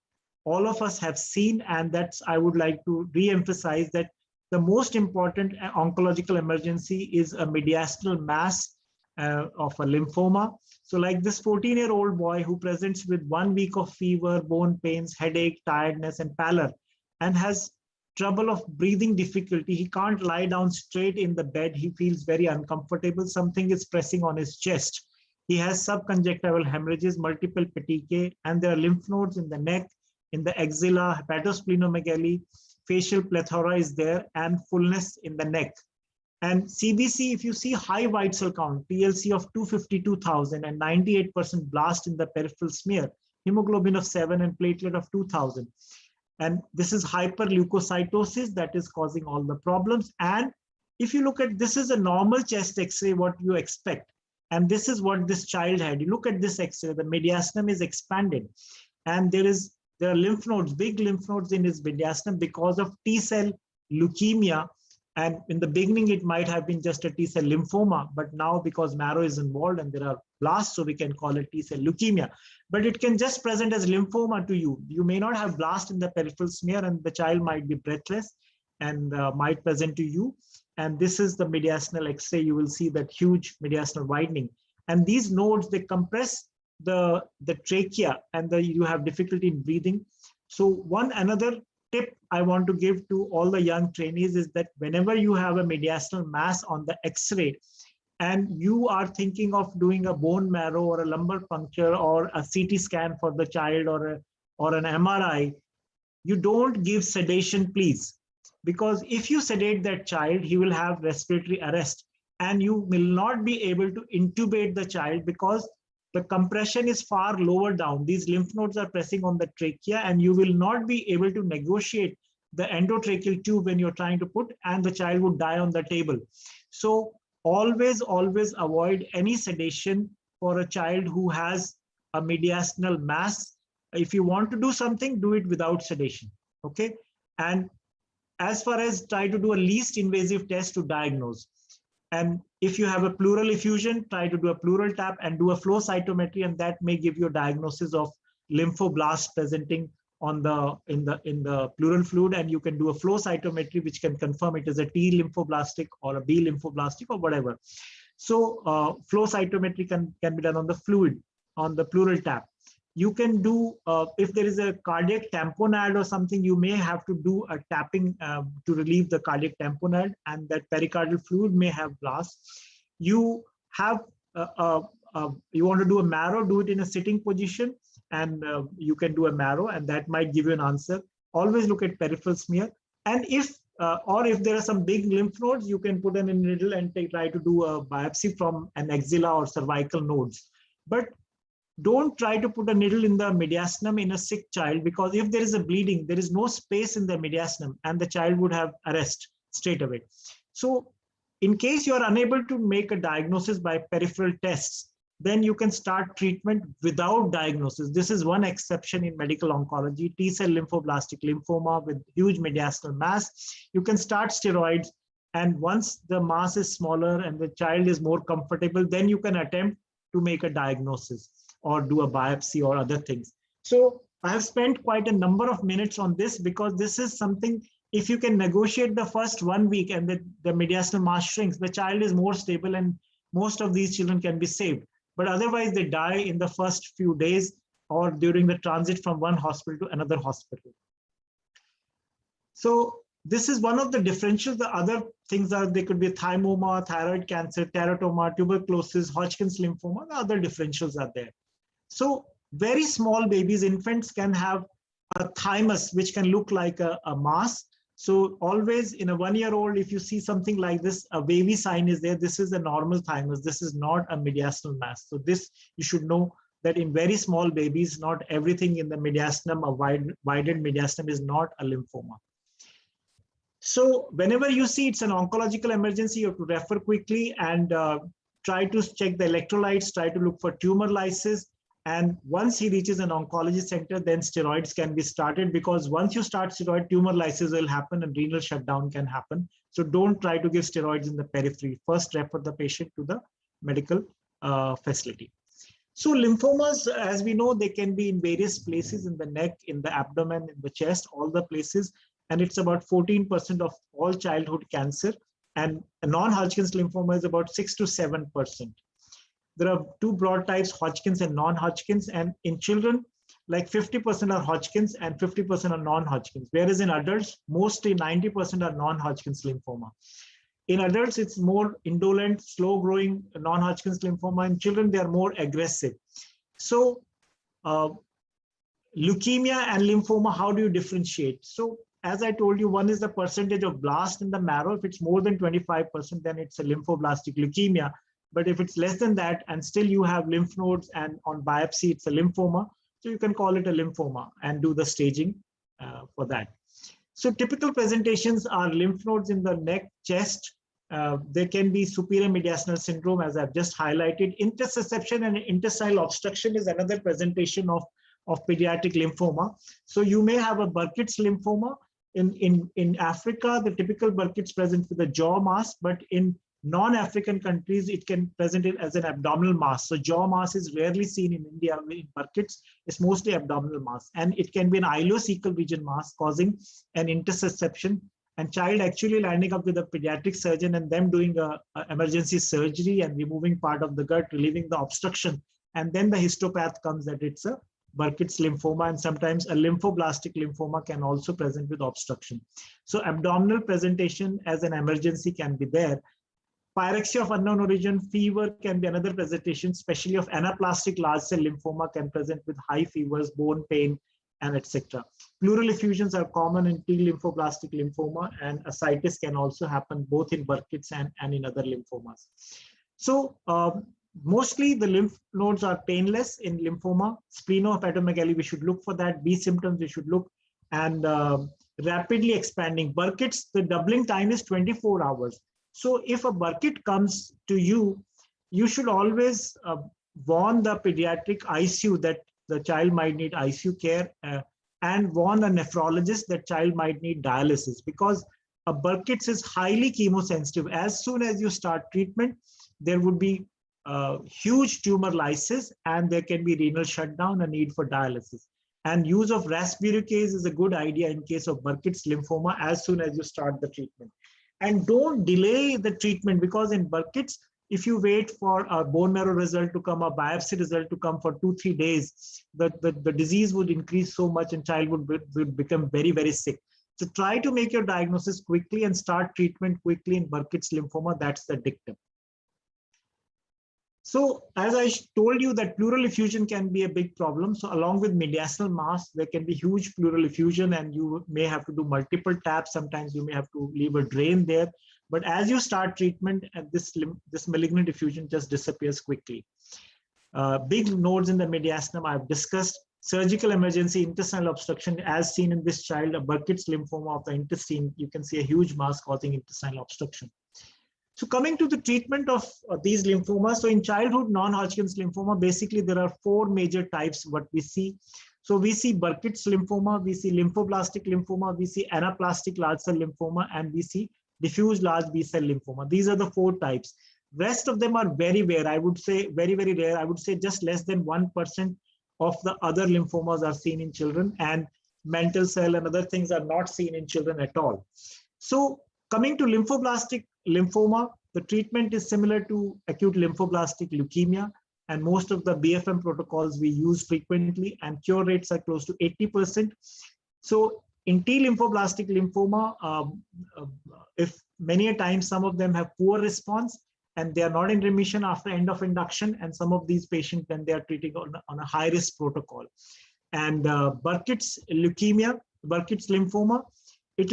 all of us have seen, and that's, I would like to re-emphasize that the most important oncological emergency is a mediastinal mass of a lymphoma. So like this 14-year-old boy who presents with 1 week of fever, bone pains, headache, tiredness, and pallor, and has trouble of breathing difficulty. He can't lie down straight in the bed. He feels very uncomfortable. Something is pressing on his chest. He has subconjunctival hemorrhages, multiple petechiae, and there are lymph nodes in the neck, in the axilla, hepatosplenomegaly, facial plethora is there, and fullness in the neck. And CBC, if you see high white cell count, PLC of 252,000 and 98% blast in the peripheral smear, hemoglobin of 7 and platelet of 2,000. And this is hyperleukocytosis that is causing all the problems. And if you look at, this is a normal chest X-ray, what you expect. And this is what this child had. You look at this X-ray, the mediastinum is expanded. And there are lymph nodes, big lymph nodes in his mediastinum because of T-cell leukemia. And in the beginning, it might have been just a T-cell lymphoma, but now because marrow is involved and there are blasts, so we can call it T-cell leukemia. But it can just present as lymphoma to you. You may not have blast in the peripheral smear and the child might be breathless and might present to you. And this is the mediastinal X-ray. You will see that huge mediastinal widening. And these nodes, they compress the trachea and you have difficulty in breathing. So one another tip I want to give to all the young trainees is that whenever you have a mediastinal mass on the X-ray and you are thinking of doing a bone marrow or a lumbar puncture or a CT scan for the child or an MRI, you don't give sedation, please. Because if you sedate that child, he will have respiratory arrest and you will not be able to intubate the child because the compression is far lower down. These lymph nodes are pressing on the trachea and you will not be able to negotiate the endotracheal tube when you're trying to put, and the child would die on the table. So always avoid any sedation for a child who has a mediastinal mass. If you want to do something, do it without sedation, okay? And as far as try to do a least invasive test to diagnose. And if you have a pleural effusion, try to do a pleural tap and do a flow cytometry, and that may give you a diagnosis of lymphoblast presenting on in the pleural fluid, and you can do a flow cytometry which can confirm it is a T lymphoblastic or a B lymphoblastic or whatever. So flow cytometry can be done on the fluid, on the pleural tap. You can do, if there is a cardiac tamponade or something, you may have to do a tapping to relieve the cardiac tamponade, and that pericardial fluid may have blast. You have, you want to do a marrow, do it in a sitting position, and you can do a marrow, and that might give you an answer. Always look at peripheral smear. And if, or if there are some big lymph nodes, you can put in a needle and try to do a biopsy from an axilla or cervical nodes. But don't try to put a needle in the mediastinum in a sick child, because if there is a bleeding, there is no space in the mediastinum and the child would have arrest straight away. So in case you are unable to make a diagnosis by peripheral tests, then you can start treatment without diagnosis. This is one exception in medical oncology, T-cell lymphoblastic lymphoma with huge mediastinal mass. You can start steroids, and once the mass is smaller and the child is more comfortable, then you can attempt to make a diagnosis or do a biopsy or other things. So I have spent quite a number of minutes on this because this is something, if you can negotiate the first 1 week and the mediastinal mass shrinks, the child is more stable and most of these children can be saved. But otherwise they die in the first few days or during the transit from one hospital to another hospital. So this is one of the differentials. The other things are, they could be thymoma, thyroid cancer, teratoma, tuberculosis, Hodgkin's lymphoma, the other differentials are there. So very small babies, infants can have a thymus, which can look like a mass. So always in a 1-year-old, if you see something like this, a wavy sign is there, this is a normal thymus. This is not a mediastinal mass. So this, you should know that in very small babies, not everything in the mediastinum, a widened mediastinum is not a lymphoma. So whenever you see it's an oncological emergency, you have to refer quickly and try to check the electrolytes, try to look for tumor lysis. And once he reaches an oncology center, then steroids can be started, because once you start steroid, tumor lysis will happen and renal shutdown can happen. So don't try to give steroids in the periphery. First refer the patient to the medical facility. So lymphomas, as we know, they can be in various places, in the neck, in the abdomen, in the chest, all the places. And it's about 14% of all childhood cancer. And a non-Hodgkin's lymphoma is about 6 to 7%. There are two broad types, Hodgkin's and non-Hodgkin's. And in children, like 50% are Hodgkin's and 50% are non-Hodgkin's. Whereas in adults, mostly 90% are non-Hodgkin's lymphoma. In adults, it's more indolent, slow-growing non-Hodgkin's lymphoma. In children, they are more aggressive. So leukemia and lymphoma, how do you differentiate? So as I told you, one is the percentage of blast in the marrow. If it's more than 25%, then it's a lymphoblastic leukemia. But if it's less than that, and still you have lymph nodes and on biopsy, it's a lymphoma. So you can call it a lymphoma and do the staging for that. So typical presentations are lymph nodes in the neck, chest. There can be superior mediastinal syndrome, as I've just highlighted. Intersusception and intestinal obstruction is another presentation of pediatric lymphoma. So you may have a Burkitt's lymphoma. In Africa, the typical Burkitt's presents with a jaw mass, but in non-African countries, it can present it as an abdominal mass. So jaw mass is rarely seen in India in Burkitt's. It's mostly abdominal mass. And it can be an ileocecal region mass causing an intersusception, and child actually landing up with a pediatric surgeon and them doing a emergency surgery and removing part of the gut, relieving the obstruction. And then the histopath comes that it's a Burkitt's lymphoma, and sometimes a lymphoblastic lymphoma can also present with obstruction. So abdominal presentation as an emergency can be there. Pyrexia of unknown origin, fever can be another presentation, especially of anaplastic large cell lymphoma can present with high fevers, bone pain, and etc. Pleural effusions are common in T lymphoblastic lymphoma, and ascites can also happen both in Burkitt's and in other lymphomas. So mostly the lymph nodes are painless in lymphoma. Splenohepatomegaly, we should look for that. B symptoms, we should look. And rapidly expanding. Burkitt's, the doubling time is 24 hours. So if a Burkitt comes to you, you should always warn the pediatric ICU that the child might need ICU care and warn a nephrologist that child might need dialysis, because a Burkitt's is highly chemosensitive. As soon as you start treatment, there would be huge tumor lysis and there can be renal shutdown, a need for dialysis. And use of rasburicase is a good idea in case of Burkitt's lymphoma as soon as you start the treatment. And don't delay the treatment, because in Burkitt's, if you wait for a bone marrow result to come, a biopsy result to come for 2-3 days, the disease would increase so much and child would become very, very sick. So try to make your diagnosis quickly and start treatment quickly in Burkitt's lymphoma. That's the dictum. So as I told you that pleural effusion can be a big problem. So along with mediastinal mass, there can be huge pleural effusion and you may have to do multiple taps. Sometimes you may have to leave a drain there. But as you start treatment, this malignant effusion just disappears quickly. Big nodes in the mediastinum I've discussed. Surgical emergency intestinal obstruction, as seen in this child, a Burkitt's lymphoma of the intestine, you can see a huge mass causing intestinal obstruction. So coming to the treatment of these lymphomas, so in childhood non-Hodgkin's lymphoma, basically there are 4 major types what we see. So we see Burkitt's lymphoma, we see lymphoblastic lymphoma, we see anaplastic large cell lymphoma, and we see diffuse large B-cell lymphoma. These are the 4 types. Rest of them are very rare. I would say very, very rare. I would say just less than 1% of the other lymphomas are seen in children, and mantle cell and other things are not seen in children at all. So coming to lymphoblastic lymphoma, the treatment is similar to acute lymphoblastic leukemia, and most of the BFM protocols we use frequently, and cure rates are close to 80%. So in T lymphoblastic lymphoma, if many a times some of them have poor response and they are not in remission after end of induction, and some of these patients when they are treating on a high risk protocol. And Burkitt's leukemia, Burkitt's lymphoma, it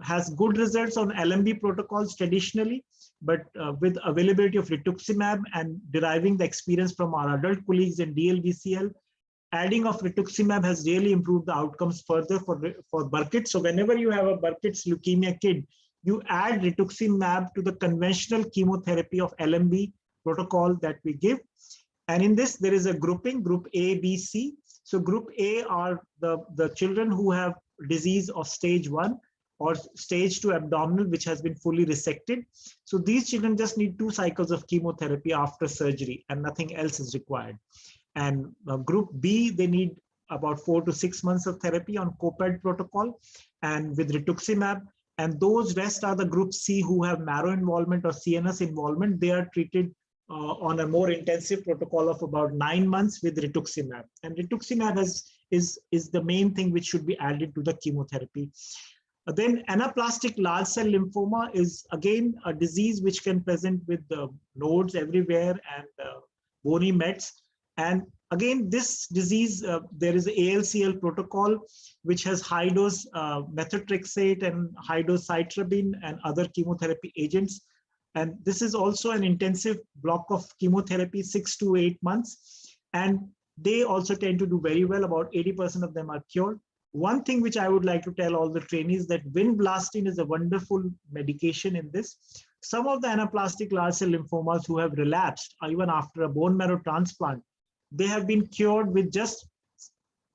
has good results on LMB protocols traditionally, but with availability of rituximab and deriving the experience from our adult colleagues in DLBCL, adding of rituximab has really improved the outcomes further for Burkitt's. So whenever you have a Burkitt's leukemia kid, you add rituximab to the conventional chemotherapy of LMB protocol that we give. And in this, there is a grouping, group A, B, C. So group A are the children who have disease of stage 1 or stage 2 abdominal, which has been fully resected. So these children just need 2 cycles of chemotherapy after surgery and nothing else is required. And group B, they need about 4 to 6 months of therapy on COPED protocol and with rituximab. And those rest are the group C who have marrow involvement or CNS involvement. They are treated on a more intensive protocol of about 9 months with rituximab. And rituximab is the main thing which should be added to the chemotherapy. Then anaplastic large cell lymphoma is again a disease which can present with nodes everywhere and bony mets. And again, this disease, there is an ALCL protocol which has high dose methotrexate and high dose cytarabine and other chemotherapy agents. And this is also an intensive block of chemotherapy, 6 to 8 months. And they also tend to do very well. About 80% of them are cured. One thing which I would like to tell all the trainees that vinblastine is a wonderful medication in this. Some of the anaplastic large cell lymphomas who have relapsed, even after a bone marrow transplant, they have been cured with just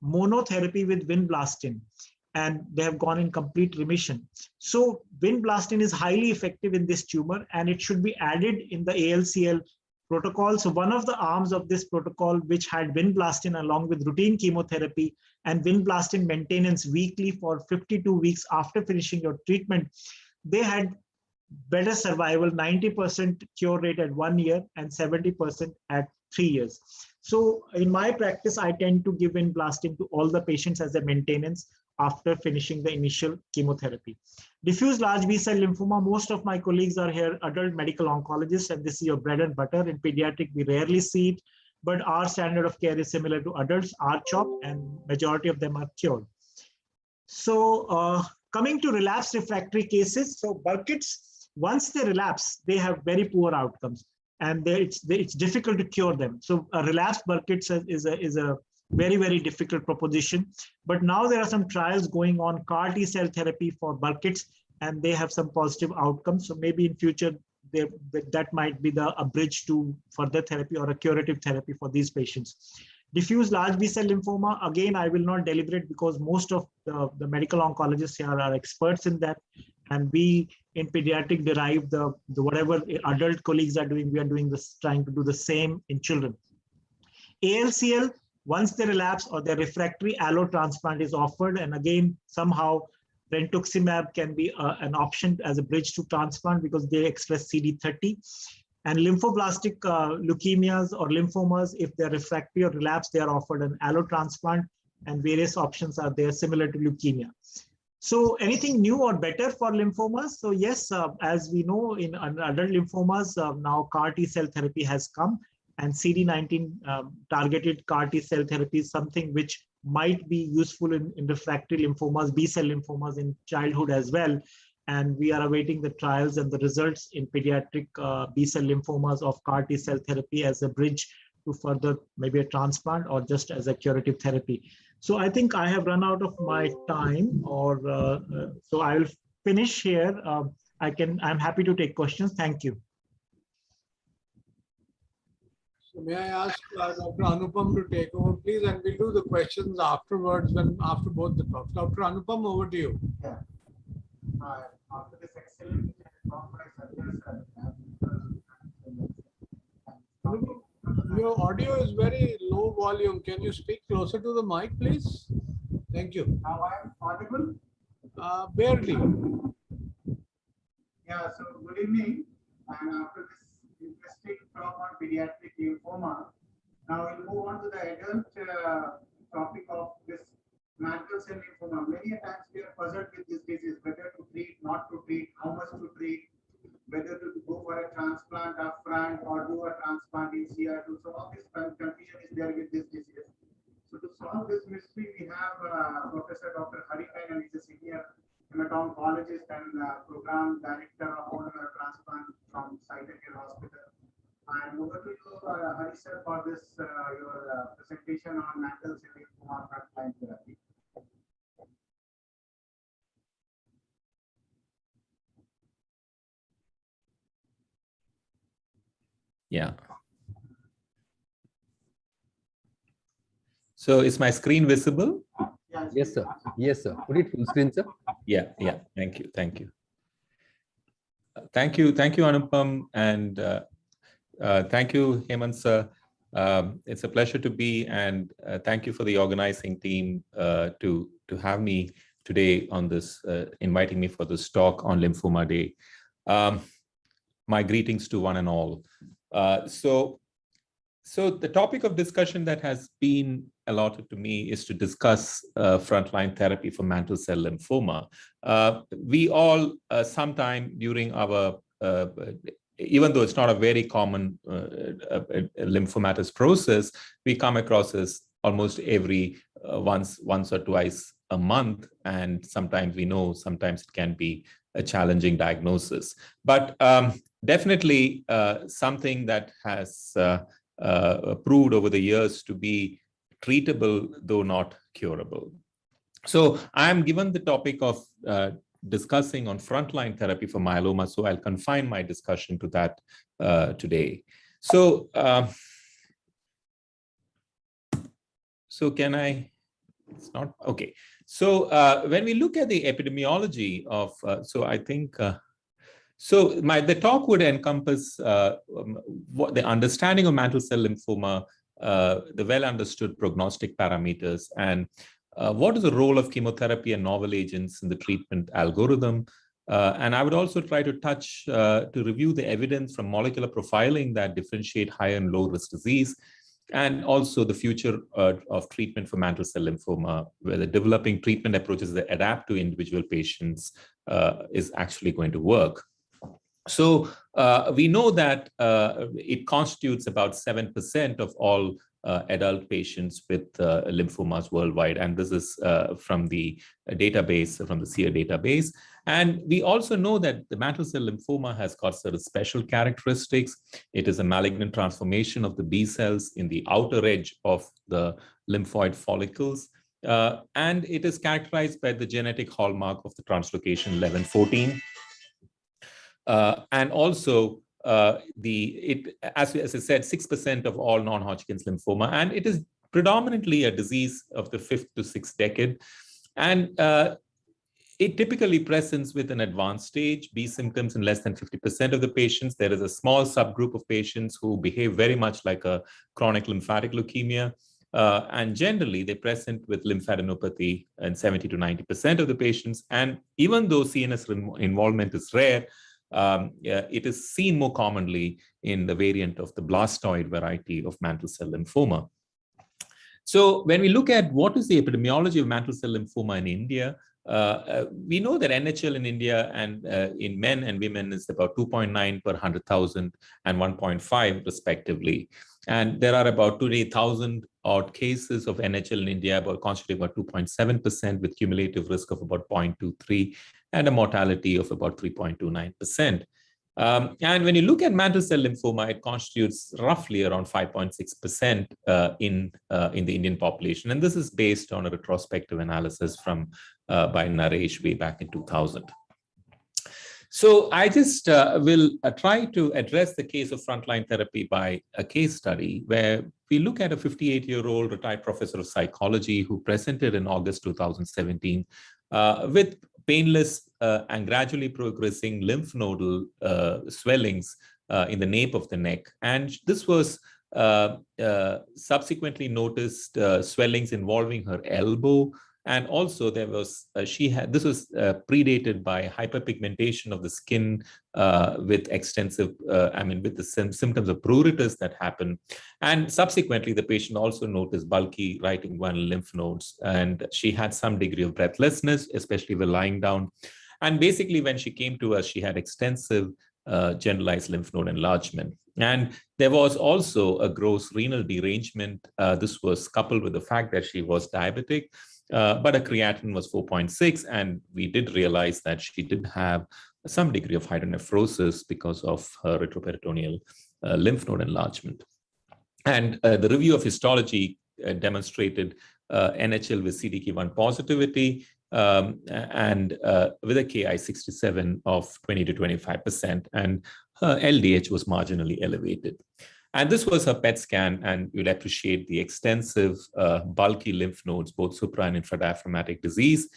monotherapy with vinblastine, and they have gone in complete remission. So vinblastine is highly effective in this tumor, and it should be added in the ALCL protocol. So one of the arms of this protocol, which had vinblastine along with routine chemotherapy and vinblastine maintenance weekly for 52 weeks after finishing your treatment, they had better survival, 90% cure rate at 1 year and 70% at 3 years. So in my practice, I tend to give vinblastine to all the patients as a maintenance after finishing the initial chemotherapy. Diffuse large B-cell lymphoma, most of my colleagues are here, adult medical oncologists, and this is your bread and butter. In pediatric, we rarely see it, but our standard of care is similar to adults, R-CHOP, and majority of them are cured. So coming to relapsed refractory cases, so Burkitt's, once they relapse, they have very poor outcomes, and it's difficult to cure them. So a relapsed Burkitt's is a very, very difficult proposition. But now there are some trials going on, CAR T-cell therapy for Burkitt's, and they have some positive outcomes. So maybe in future, that might be a bridge to further therapy or a curative therapy for these patients. Diffuse large B-cell lymphoma, again, I will not deliberate because most of the medical oncologists here are experts in that. And we in pediatric derive the whatever adult colleagues are doing, we are doing this, trying to do the same in children. ALCL, once they relapse or they're refractory, allo transplant is offered. And again, somehow rentuximab can be an option as a bridge to transplant because they express CD30. And lymphoblastic leukemias or lymphomas, if they're refractory or relapse, they are offered an allo transplant, and various options are there similar to leukemia. So anything new or better for lymphomas? So yes, as we know in adult lymphomas, now CAR T-cell therapy has come, and CD19 targeted CAR T-cell therapy is something which might be useful in refractory lymphomas, B-cell lymphomas in childhood as well. And we are awaiting the trials and the results in pediatric B-cell lymphomas of CAR T-cell therapy as a bridge to further maybe a transplant or just as a curative therapy. So I think I have run out of my time, or so I will finish here. I'm happy to take questions. Thank you. So may I ask Dr. Anupam to take over, please, and we'll do the questions afterwards after both the talks. Dr. Anupam, over to you. Yeah. After this excellent talk by your audio is very low volume. Can you speak closer to the mic, please? Thank you. Now I am audible? Barely. Yeah, so good evening. And after this interesting talk on pediatric lymphoma, now we'll move on to the adult topic of this mantle cell lymphoma. Many times we are puzzled with this disease, whether to treat, not to treat, how much to treat, whether to go for a transplant upfront or do a transplant in CR2. So all this confusion is there with this disease. So to solve this mystery, we have Professor Dr. Hari Menon, is a senior hemato-oncologist and program director of organ transplant from Hyderabad Hospital. And over to you, Hari sir, for this your presentation on mantle cell lymphoma frontline therapy. Yeah. So is my screen visible? Yes, sir. Yes, sir. Put it full screen, sir. Yeah. Thank you. Thank you, Anupam, and thank you, Hemant sir. It's a pleasure to be, and thank you for the organizing team to have me today on this, inviting me for this talk on Lymphoma Day. My greetings to one and all. So the topic of discussion that has been allotted to me is to discuss frontline therapy for mantle cell lymphoma. We all sometime during our, even though it's not a very common lymphomatous process, we come across this almost every once or twice a month, and sometimes we know, sometimes it can be a challenging diagnosis. But definitely something that has proved over the years to be treatable, though not curable. So I'm given the topic of discussing on frontline therapy for myeloma, so I'll confine my discussion to that today. So, can I? It's not okay. So when we look at the epidemiology of, so I think. So the talk would encompass what the understanding of mantle cell lymphoma, the well-understood prognostic parameters, and what is the role of chemotherapy and novel agents in the treatment algorithm. And I would also try to touch, to review the evidence from molecular profiling that differentiate high and low risk disease, and also the future of treatment for mantle cell lymphoma, whether developing treatment approaches that adapt to individual patients is actually going to work. So we know that it constitutes about 7% of all adult patients with lymphomas worldwide. And this is from the database, from the SEER database. And we also know that the mantle cell lymphoma has got certain special characteristics. It is a malignant transformation of the B cells in the outer edge of the lymphoid follicles. And it is characterized by the genetic hallmark of the translocation 1114. And also, as I said, 6% of all non-Hodgkin's lymphoma, and it is predominantly a disease of the 5th to 6th decade. And it typically presents with an advanced stage, B symptoms in less than 50% of the patients. There is a small subgroup of patients who behave very much like a chronic lymphatic leukemia. And generally, they present with lymphadenopathy in 70 to 90% of the patients. And even though CNS involvement is rare, it is seen more commonly in the variant of the blastoid variety of mantle cell lymphoma. So when we look at what is the epidemiology of mantle cell lymphoma in India, we know that NHL in India and in men and women is about 2.9 per 100,000 and 1.5 respectively. And there are about 28,000 odd cases of NHL in India, constituting about 2.7% with cumulative risk of about 0.23 and a mortality of about 3.29%. And when you look at mantle cell lymphoma, it constitutes roughly around 5.6% in the Indian population. And this is based on a retrospective analysis from by Naresh way back in 2000. So I just will try to address the case of frontline therapy by a case study where we look at a 58-year-old retired professor of psychology who presented in August 2017 with painless and gradually progressing lymph nodal swellings in the nape of the neck. And this was subsequently noticed swellings involving her elbow. And also there was, this was predated by hyperpigmentation of the skin with extensive, with the symptoms of pruritus that happen. And subsequently, the patient also noticed bulky right inguinal lymph nodes. And she had some degree of breathlessness, especially when lying down. And basically, when she came to us, she had extensive generalized lymph node enlargement. And there was also a gross renal derangement. This was coupled with the fact that she was diabetic. But her creatinine was 4.6, and we did realize that she did have some degree of hydronephrosis because of her retroperitoneal lymph node enlargement. And the review of histology demonstrated NHL with CDK1 positivity and with a Ki67 of 20 to 25%, and her LDH was marginally elevated. And this was her PET scan, and you'll appreciate the extensive bulky lymph nodes, both supra and infradiaphragmatic disease,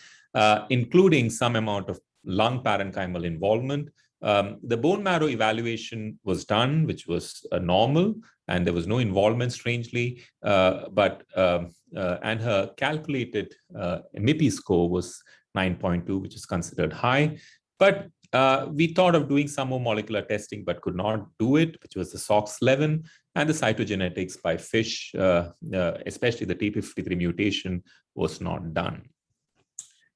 including some amount of lung parenchymal involvement. The bone marrow evaluation was done, which was normal, and there was no involvement, strangely, and her calculated MIPI score was 9.2, which is considered high. But we thought of doing some more molecular testing, but could not do it, which was the SOX11 and the cytogenetics by FISH, especially the TP53 mutation, was not done.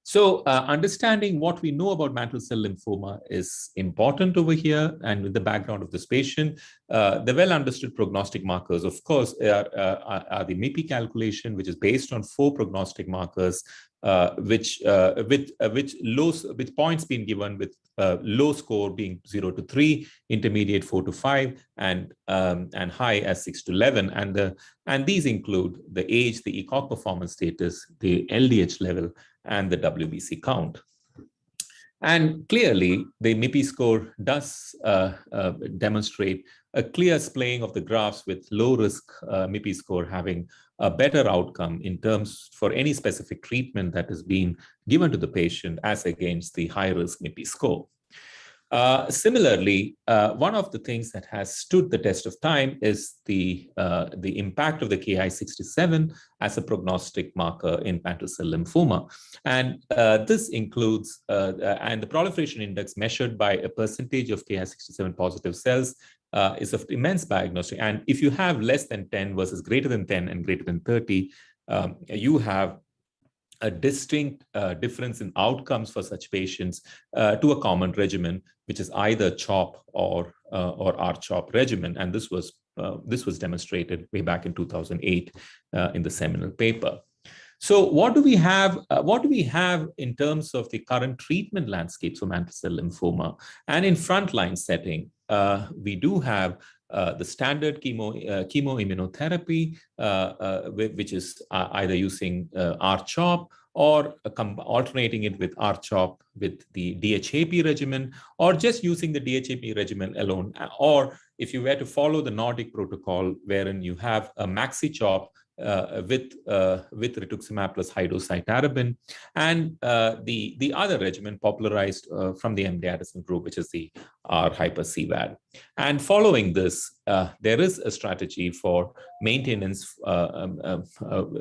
So understanding what we know about mantle cell lymphoma is important over here. And with the background of this patient, the well-understood prognostic markers, of course, are the MIPI calculation, which is based on 4 prognostic markers, with points being given with low score being 0 to 3, intermediate 4 to 5, and high as 6 to 11. And these include the age, the ECOG performance status, the LDH level, and the WBC count. And clearly, the MIPI score does demonstrate a clear splaying of the graphs, with low risk MIPI score having a better outcome in terms for any specific treatment that is being given to the patient as against the high risk MIPI score. Similarly, one of the things that has stood the test of time is the impact of the Ki67 as a prognostic marker in mantle cell lymphoma. And this includes, and the proliferation index measured by a percentage of Ki67 positive cells is of immense diagnostic. And if you have less than 10 versus greater than 10 and greater than 30, you have a distinct difference in outcomes for such patients to a common regimen, which is either CHOP or R-CHOP regimen. And this was demonstrated way back in 2008 in the seminal paper. So what do we have? What do we have in terms of the current treatment landscapes for mantle cell lymphoma? And in frontline setting, we do have the standard chemoimmunotherapy, which is either using R-CHOP or alternating it with R-CHOP with the DHAP regimen, or just using the DHAP regimen alone. Or if you were to follow the Nordic protocol, wherein you have a maxi-CHOP with rituximab plus high-dose cytarabine, and the other regimen popularized from the M. Addison group, which is the R-hyper-CVAD. And following this, there is a strategy for maintenance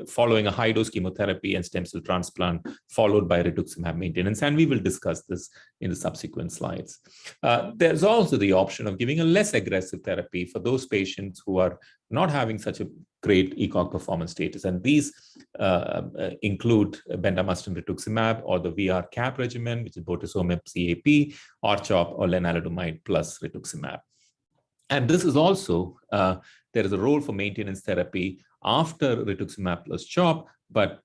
following a high-dose chemotherapy and stem cell transplant, followed by rituximab maintenance. And we will discuss this in the subsequent slides. There's also the option of giving a less aggressive therapy for those patients who are not having such a great ECOG performance status. And these include bendamustine rituximab or the VR-CAP regimen, which is bortezomib CAP, R-CHOP, or lenalidomide plus rituximab. And this is also, there is a role for maintenance therapy after rituximab plus CHOP, but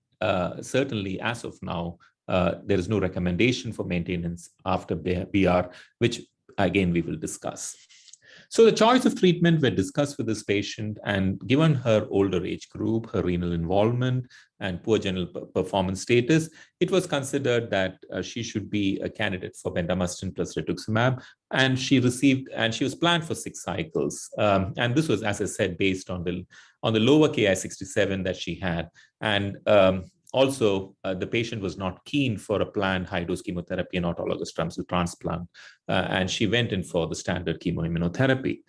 certainly as of now, there is no recommendation for maintenance after BR, which again we will discuss. So the choice of treatment were discussed with this patient, and given her older age group, her renal involvement, and poor general performance status, it was considered that she should be a candidate for bendamustine plus rituximab, and she was planned for 6 cycles. And this was, as I said, based on the lower Ki-67 that she had. And also, the patient was not keen for a planned high-dose chemotherapy and autologous stem cell transplant, and she went in for the standard chemoimmunotherapy.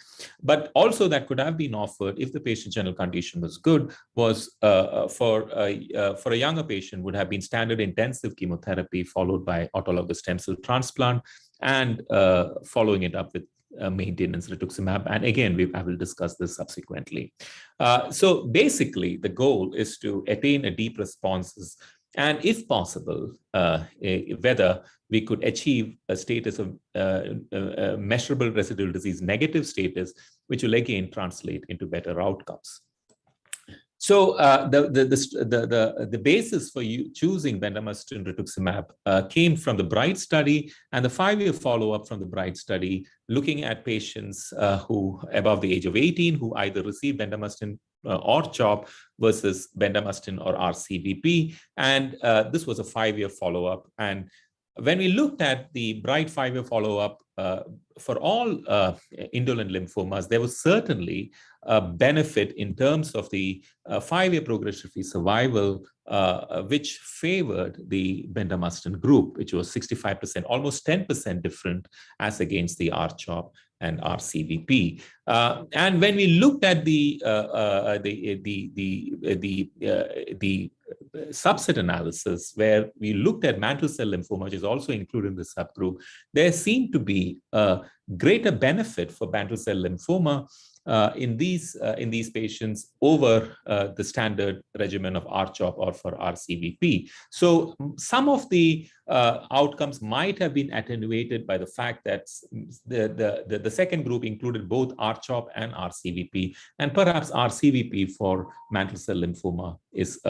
But also that could have been offered if the patient's general condition was good, was for a younger patient would have been standard intensive chemotherapy followed by autologous stem cell transplant, and following it up with maintenance rituximab. And again, I will discuss this subsequently. So basically, the goal is to attain a deep responses, and if possible, whether we could achieve a status of measurable residual disease negative status, which will again translate into better outcomes. So the basis for you choosing bendamustine rituximab came from the BRIGHT study and the 5-year follow-up from the BRIGHT study, looking at patients who above the age of 18 who either received bendamustine or CHOP versus bendamustine or RCVP. And this was a 5-year follow-up. And when we looked at the BRIGHT 5-year follow-up for all indolent lymphomas, there was certainly a benefit in terms of the 5-year progression-free survival, which favored the bendamustine group, which was 65%, almost 10% different as against the R-CHOP and RCVP. And when we looked at the subset analysis, where we looked at mantle cell lymphoma, which is also included in the subgroup, there seemed to be a greater benefit for mantle cell lymphoma in these patients over the standard regimen of R-CHOP or for RCVP. So some of the outcomes might have been attenuated by the fact that the second group included both R-CHOP and RCVP, and perhaps RCVP for mantle cell lymphoma is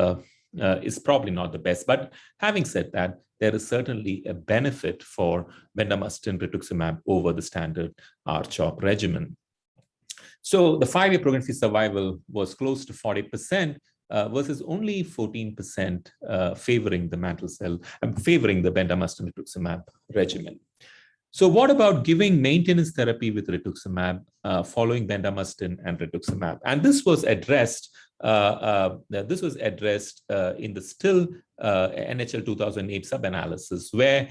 probably not the best. But having said that, there is certainly a benefit for bendamustine rituximab over the standard R-CHOP regimen. So the 5-year progression-free survival was close to 40% versus only 14% favoring the mantle cell, favoring the bendamustine rituximab regimen. So what about giving maintenance therapy with rituximab following bendamustine and rituximab? And this was addressed. This was addressed in the still NHL 2008 sub-analysis, where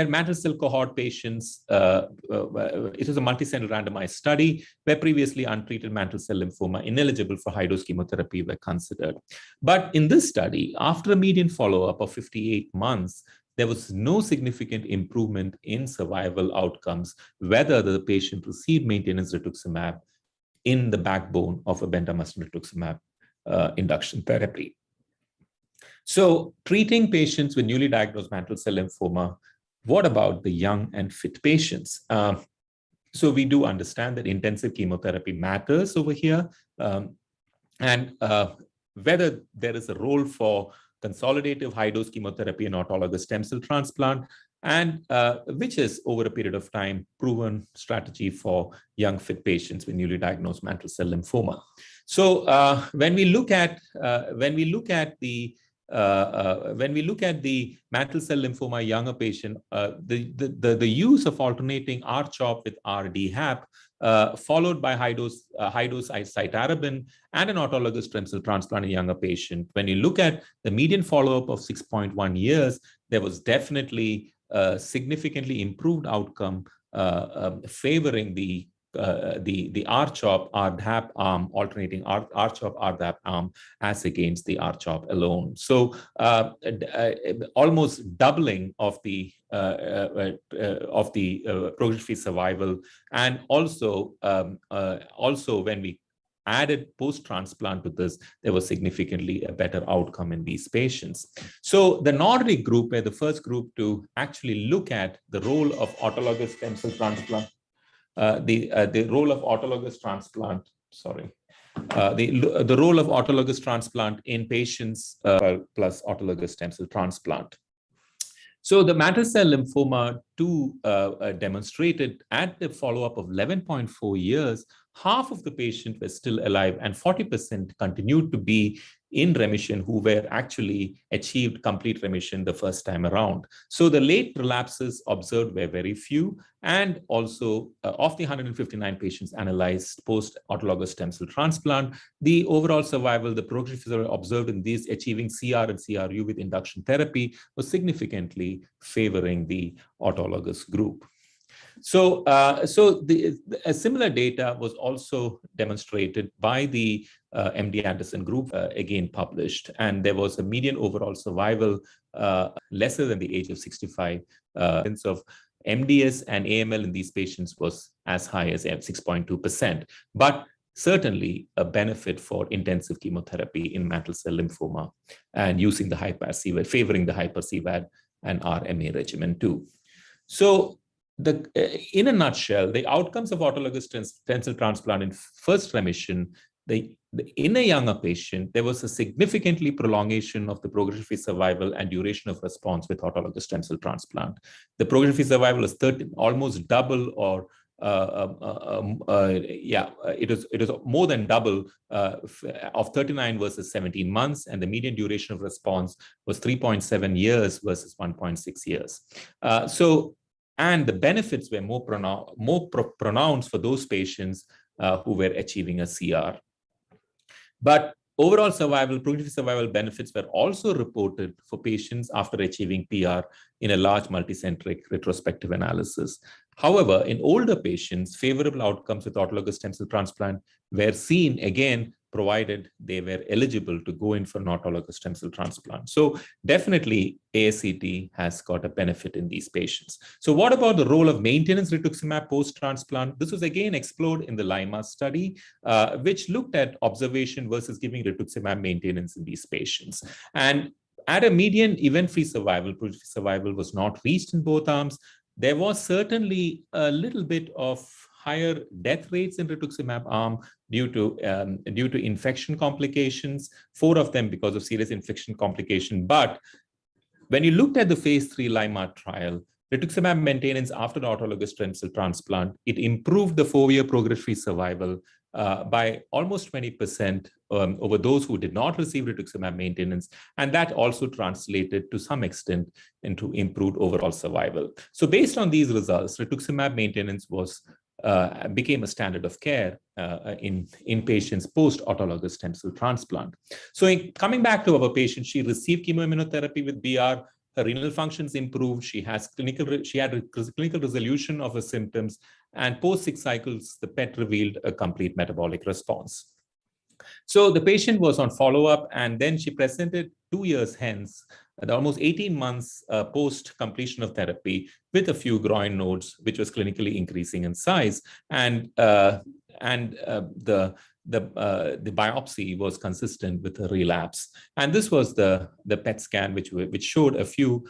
mantle cell cohort patients, it was a multi-center randomized study where previously untreated mantle cell lymphoma ineligible for high-dose chemotherapy were considered. But in this study, after a median follow-up of 58 months, there was no significant improvement in survival outcomes, whether the patient received maintenance rituximab in the backbone of a bendamustine rituximab induction therapy. So treating patients with newly diagnosed mantle cell lymphoma, what about the young and fit patients? So we do understand that intensive chemotherapy matters over here, and whether there is a role for consolidative high-dose chemotherapy and autologous stem cell transplant, and which is over a period of time proven strategy for young fit patients with newly diagnosed mantle cell lymphoma. So when we look at the mantle cell lymphoma younger patient, the use of alternating R-CHOP with RDHAP, followed by high-dose cytarabine and an autologous stem cell transplant in younger patient. When you look at the median follow-up of 6.1 years, there was definitely a significantly improved outcome favoring the R-CHOP, RDHAP arm, alternating R-CHOP, RDHAP arm as against the R-CHOP alone. So almost doubling of the progression-free survival, and also when we added post-transplant to this, there was significantly a better outcome in these patients. So the Nordic group were the first group to actually look at the role of autologous stem cell transplant. The role of autologous transplant, the role of autologous transplant in patients plus autologous stem cell transplant. So the mantle cell lymphoma 2 demonstrated at the follow-up of 11.4 years, half of the patients were still alive and 40% continued to be in remission who were actually achieved complete remission the first time around. So the late relapses observed were very few, and also of the 159 patients analyzed post autologous stem cell transplant, the overall survival, the progression survival observed in these achieving CR and CRU with induction therapy was significantly favoring the autologous group. So, a similar data was also demonstrated by the MD Anderson group, again published, and there was a median overall survival lesser than the age of 65. Of MDS and AML in these patients was as high as 6.2%, but certainly a benefit for intensive chemotherapy in mantle cell lymphoma and using the hyper-CVAD, favoring the hyper-CVAD and RMA regimen too. So, in a nutshell, the outcomes of autologous stem cell transplant in first remission, in a younger patient, there was a significantly prolongation of the progression-free survival and duration of response with autologous stem cell transplant. The progression-free survival is almost double, or it was more than double of 39 versus 17 months, and the median duration of response was 3.7 years versus 1.6 years. And the benefits were more pronounced for those patients who were achieving a CR. But overall survival, progression-free survival benefits were also reported for patients after achieving PR in a large multicentric retrospective analysis. However, in older patients, favorable outcomes with autologous stem cell transplant were seen again, provided they were eligible to go in for an autologous stem cell transplant. So definitely ASCT has got a benefit in these patients. So what about the role of maintenance rituximab post-transplant? This was again explored in the LYMA study, which looked at observation versus giving rituximab maintenance in these patients. And at a median event-free survival, progression-free survival was not reached in both arms. There was certainly a little bit of higher death rates in rituximab arm due to infection complications, 4 of them because of serious infection complication. But when you looked at the phase 3 LYMA trial, rituximab maintenance after the autologous stem cell transplant, it improved the 4-year progression-free survival by almost 20% over those who did not receive rituximab maintenance, and that also translated to some extent into improved overall survival. So based on these results, rituximab maintenance became a standard of care in patients post-autologous stem cell transplant. So coming back to our patient, she received chemoimmunotherapy with BR. Her renal functions improved. She had clinical resolution of her symptoms, and post 6 cycles, the PET revealed a complete metabolic response. So the patient was on follow-up, and then she presented 2 years hence almost 18 months post completion of therapy with a few groin nodes, which was clinically increasing in size, and the biopsy was consistent with a relapse. And this was the PET scan, which showed a few,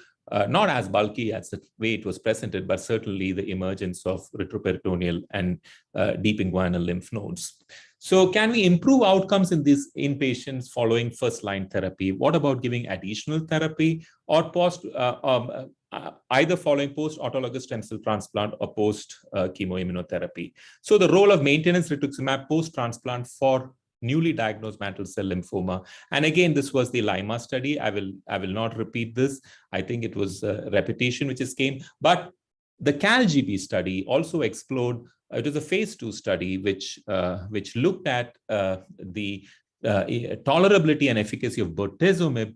not as bulky as the way it was presented, but certainly the emergence of retroperitoneal and deep inguinal lymph nodes. So can we improve outcomes in patients following first-line therapy? What about giving additional therapy or either following post-autologous stem cell transplant or post-chemoimmunotherapy? So the role of maintenance rituximab post-transplant for newly diagnosed mantle cell lymphoma. And again, this was the Lima study. I will not repeat this. I think it was repetition which is came. But the CALGB study also explored. It was a phase 2 study which looked at the tolerability and efficacy of bortezomib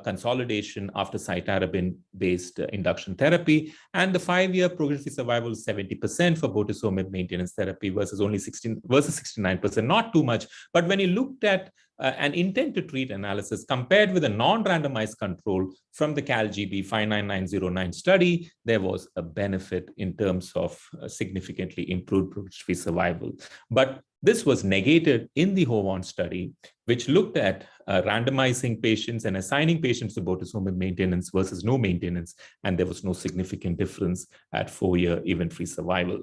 consolidation after cytarabine-based induction therapy, and the 5-year progression-free survival is 70% for bortezomib maintenance therapy versus 69%. Not too much, but when you looked at an intent to treat analysis compared with a non-randomized control from the CALGB 59909 study, there was a benefit in terms of significantly improved progression-free survival. But this was negated in the HOVON study, which looked at randomizing patients and assigning patients to bortezomib maintenance versus no maintenance, and there was no significant difference at 4-year event-free survival.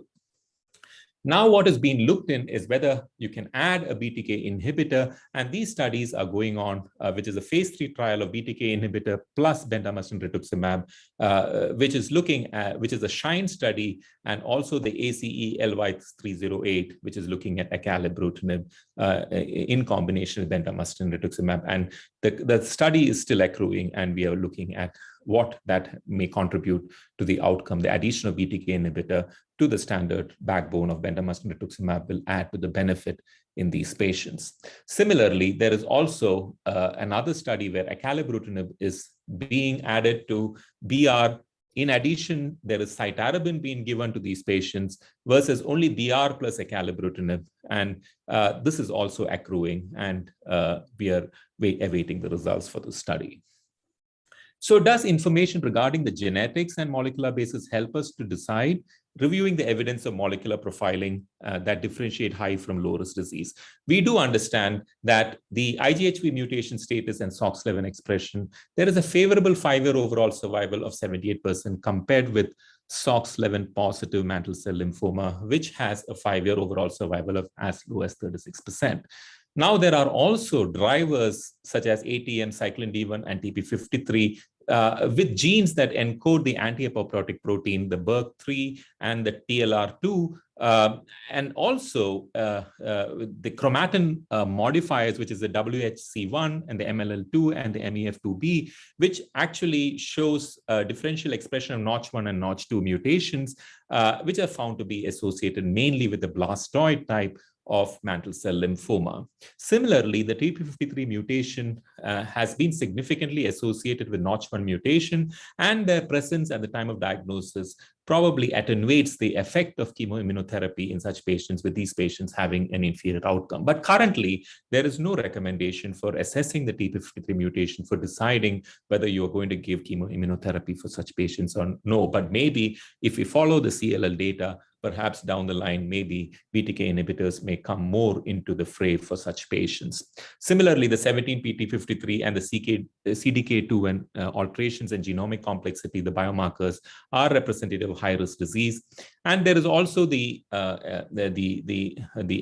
Now, what is being looked in is whether you can add a BTK inhibitor, and these studies are going on, which is a phase 3 trial of BTK inhibitor plus bendamustine rituximab, which is a SHINE study, and also the ACE LY308, which is looking at acalabrutinib in combination with bendamustine rituximab. And the study is still accruing, and we are looking at what that may contribute to the outcome. The addition of BTK inhibitor to the standard backbone of bendamustine rituximab will add to the benefit in these patients. Similarly, there is also another study where acalabrutinib is being added to BR. In addition, there is cytarabine being given to these patients versus only BR plus acalabrutinib. And this is also accruing, and we are awaiting the results for the study. So does information regarding the genetics and molecular basis help us to decide, reviewing the evidence of molecular profiling that differentiate high from low risk disease? We do understand that the IGHV mutation status and SOX11 expression, there is a favorable 5-year overall survival of 78% compared with SOX11 positive mantle cell lymphoma, which has a 5-year overall survival of as low as 36%. Now, there are also drivers such as ATM, cyclin D1, and TP53 with genes that encode the anti-apoptotic protein, the BERK3 and the TLR2, and also the chromatin modifiers, which is the WHC1 and the MLL2 and the MEF2B, which actually shows differential expression of Notch1 and Notch2 mutations, which are found to be associated mainly with the blastoid type of mantle cell lymphoma. Similarly, the TP53 mutation has been significantly associated with Notch1 mutation, and their presence at the time of diagnosis probably attenuates the effect of chemoimmunotherapy in such patients, with these patients having an inferior outcome. But currently, there is no recommendation for assessing the TP53 mutation for deciding whether you are going to give chemoimmunotherapy for such patients or no. But maybe if we follow the CLL data, perhaps down the line, maybe BTK inhibitors may come more into the fray for such patients. Similarly, the 17p53 and the CDK2 and alterations in genomic complexity, the biomarkers, are representative of high-risk disease. And there is also the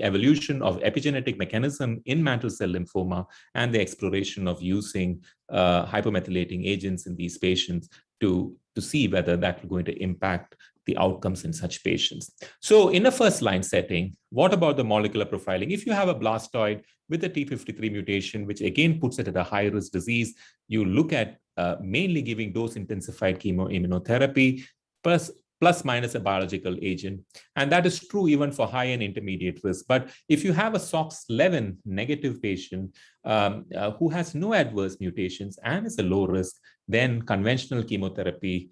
evolution of epigenetic mechanism in mantle cell lymphoma and the exploration of using hypomethylating agents in these patients to see whether that's going to impact the outcomes in such patients. So in a first-line setting, what about the molecular profiling? If you have a blastoid with a T53 mutation, which again puts it at a high-risk disease, you look at mainly giving dose-intensified chemoimmunotherapy plus minus a biological agent. And that is true even for high and intermediate risk. But if you have a SOX11 negative patient who has no adverse mutations and is a low risk, then conventional chemotherapy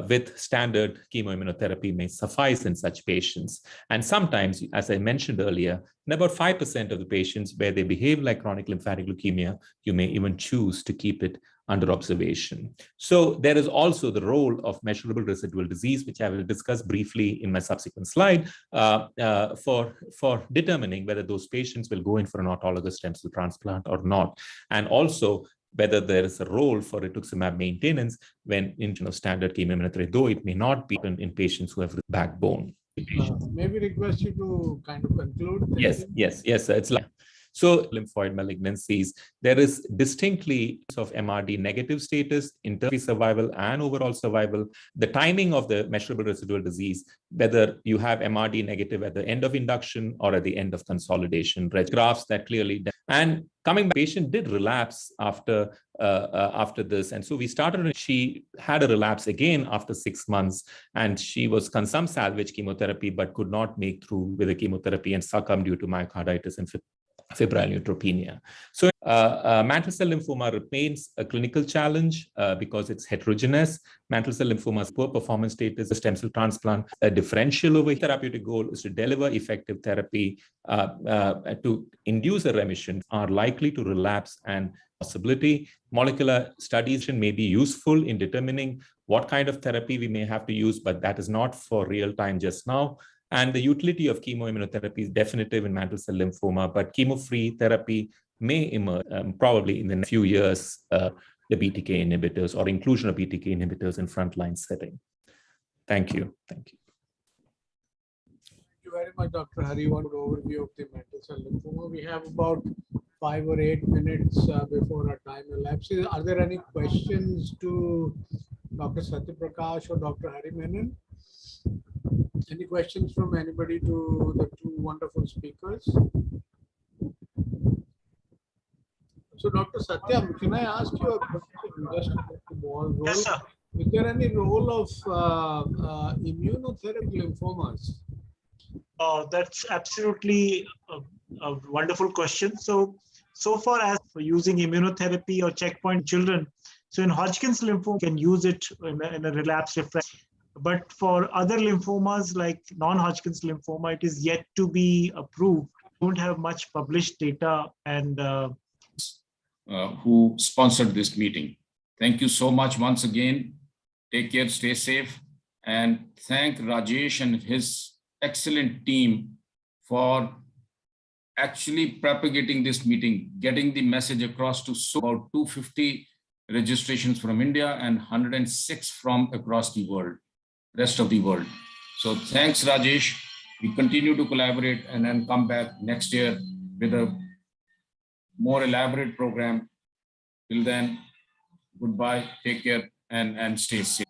with standard chemoimmunotherapy may suffice in such patients. And sometimes, as I mentioned earlier, in about 5% of the patients where they behave like chronic lymphatic leukemia, you may even choose to keep it under observation. So there is also the role of measurable residual disease, which I will discuss briefly in my subsequent slide, for determining whether those patients will go in for an autologous stem cell transplant or not. And also whether there is a role for rituximab maintenance when in standard chemoimmunotherapy, though it may not be in patients who have backbone. Maybe request you to kind of conclude. Yes. It's like, so lymphoid malignancies, there is distinctly of MRD negative status, interface survival and overall survival. The timing of the measurable residual disease, whether you have MRD negative at the end of induction or at the end of consolidation, graphs that clearly. And coming back, patient did relapse after this. And so we started, she had a relapse again after 6 months, and she was on some salvage chemotherapy, but could not make through with the chemotherapy and succumbed due to myocarditis and febrile neutropenia. So mantle cell lymphoma remains a clinical challenge because it's heterogeneous. Mantle cell lymphoma's poor performance status, a stem cell transplant, a differential over therapeutic goal is to deliver effective therapy to induce a remission, are likely to relapse and possibility. Molecular studies may be useful in determining what kind of therapy we may have to use, but that is not for real time just now. And the utility of chemoimmunotherapy is definitive in mantle cell lymphoma, but chemo-free therapy may emerge probably in the next few years, the BTK inhibitors or inclusion of BTK inhibitors in frontline setting. Thank you. Thank you. Thank you very much, Dr. Hari. One overview of the mantle cell lymphoma. We have about 5 or 8 minutes before our time elapses. Are there any questions to Dr. Satyaprakash or Dr. Hari Menon? Any questions from anybody to the two wonderful speakers? So, Dr. Satya, can I ask you a question just about the ball roll? Yes, sir. Is there any role of immunotherapy lymphomas? That's absolutely a wonderful question. So far as for using immunotherapy or checkpoint children, so in Hodgkin's lymphoma, you can use it in a relapse refractory. But for other lymphomas like non-Hodgkin's lymphoma, it is yet to be approved. Don't have much published data and who sponsored this meeting. Thank you so much once again. Take care, stay safe, and thank Rajesh and his excellent team for actually propagating this meeting, getting the message across to about 250 registrations from India and 106 from across the world. Rest of the world. So thanks, Rajesh. We continue to collaborate and then come back next year with a more elaborate program. Till then, goodbye, take care, and stay safe.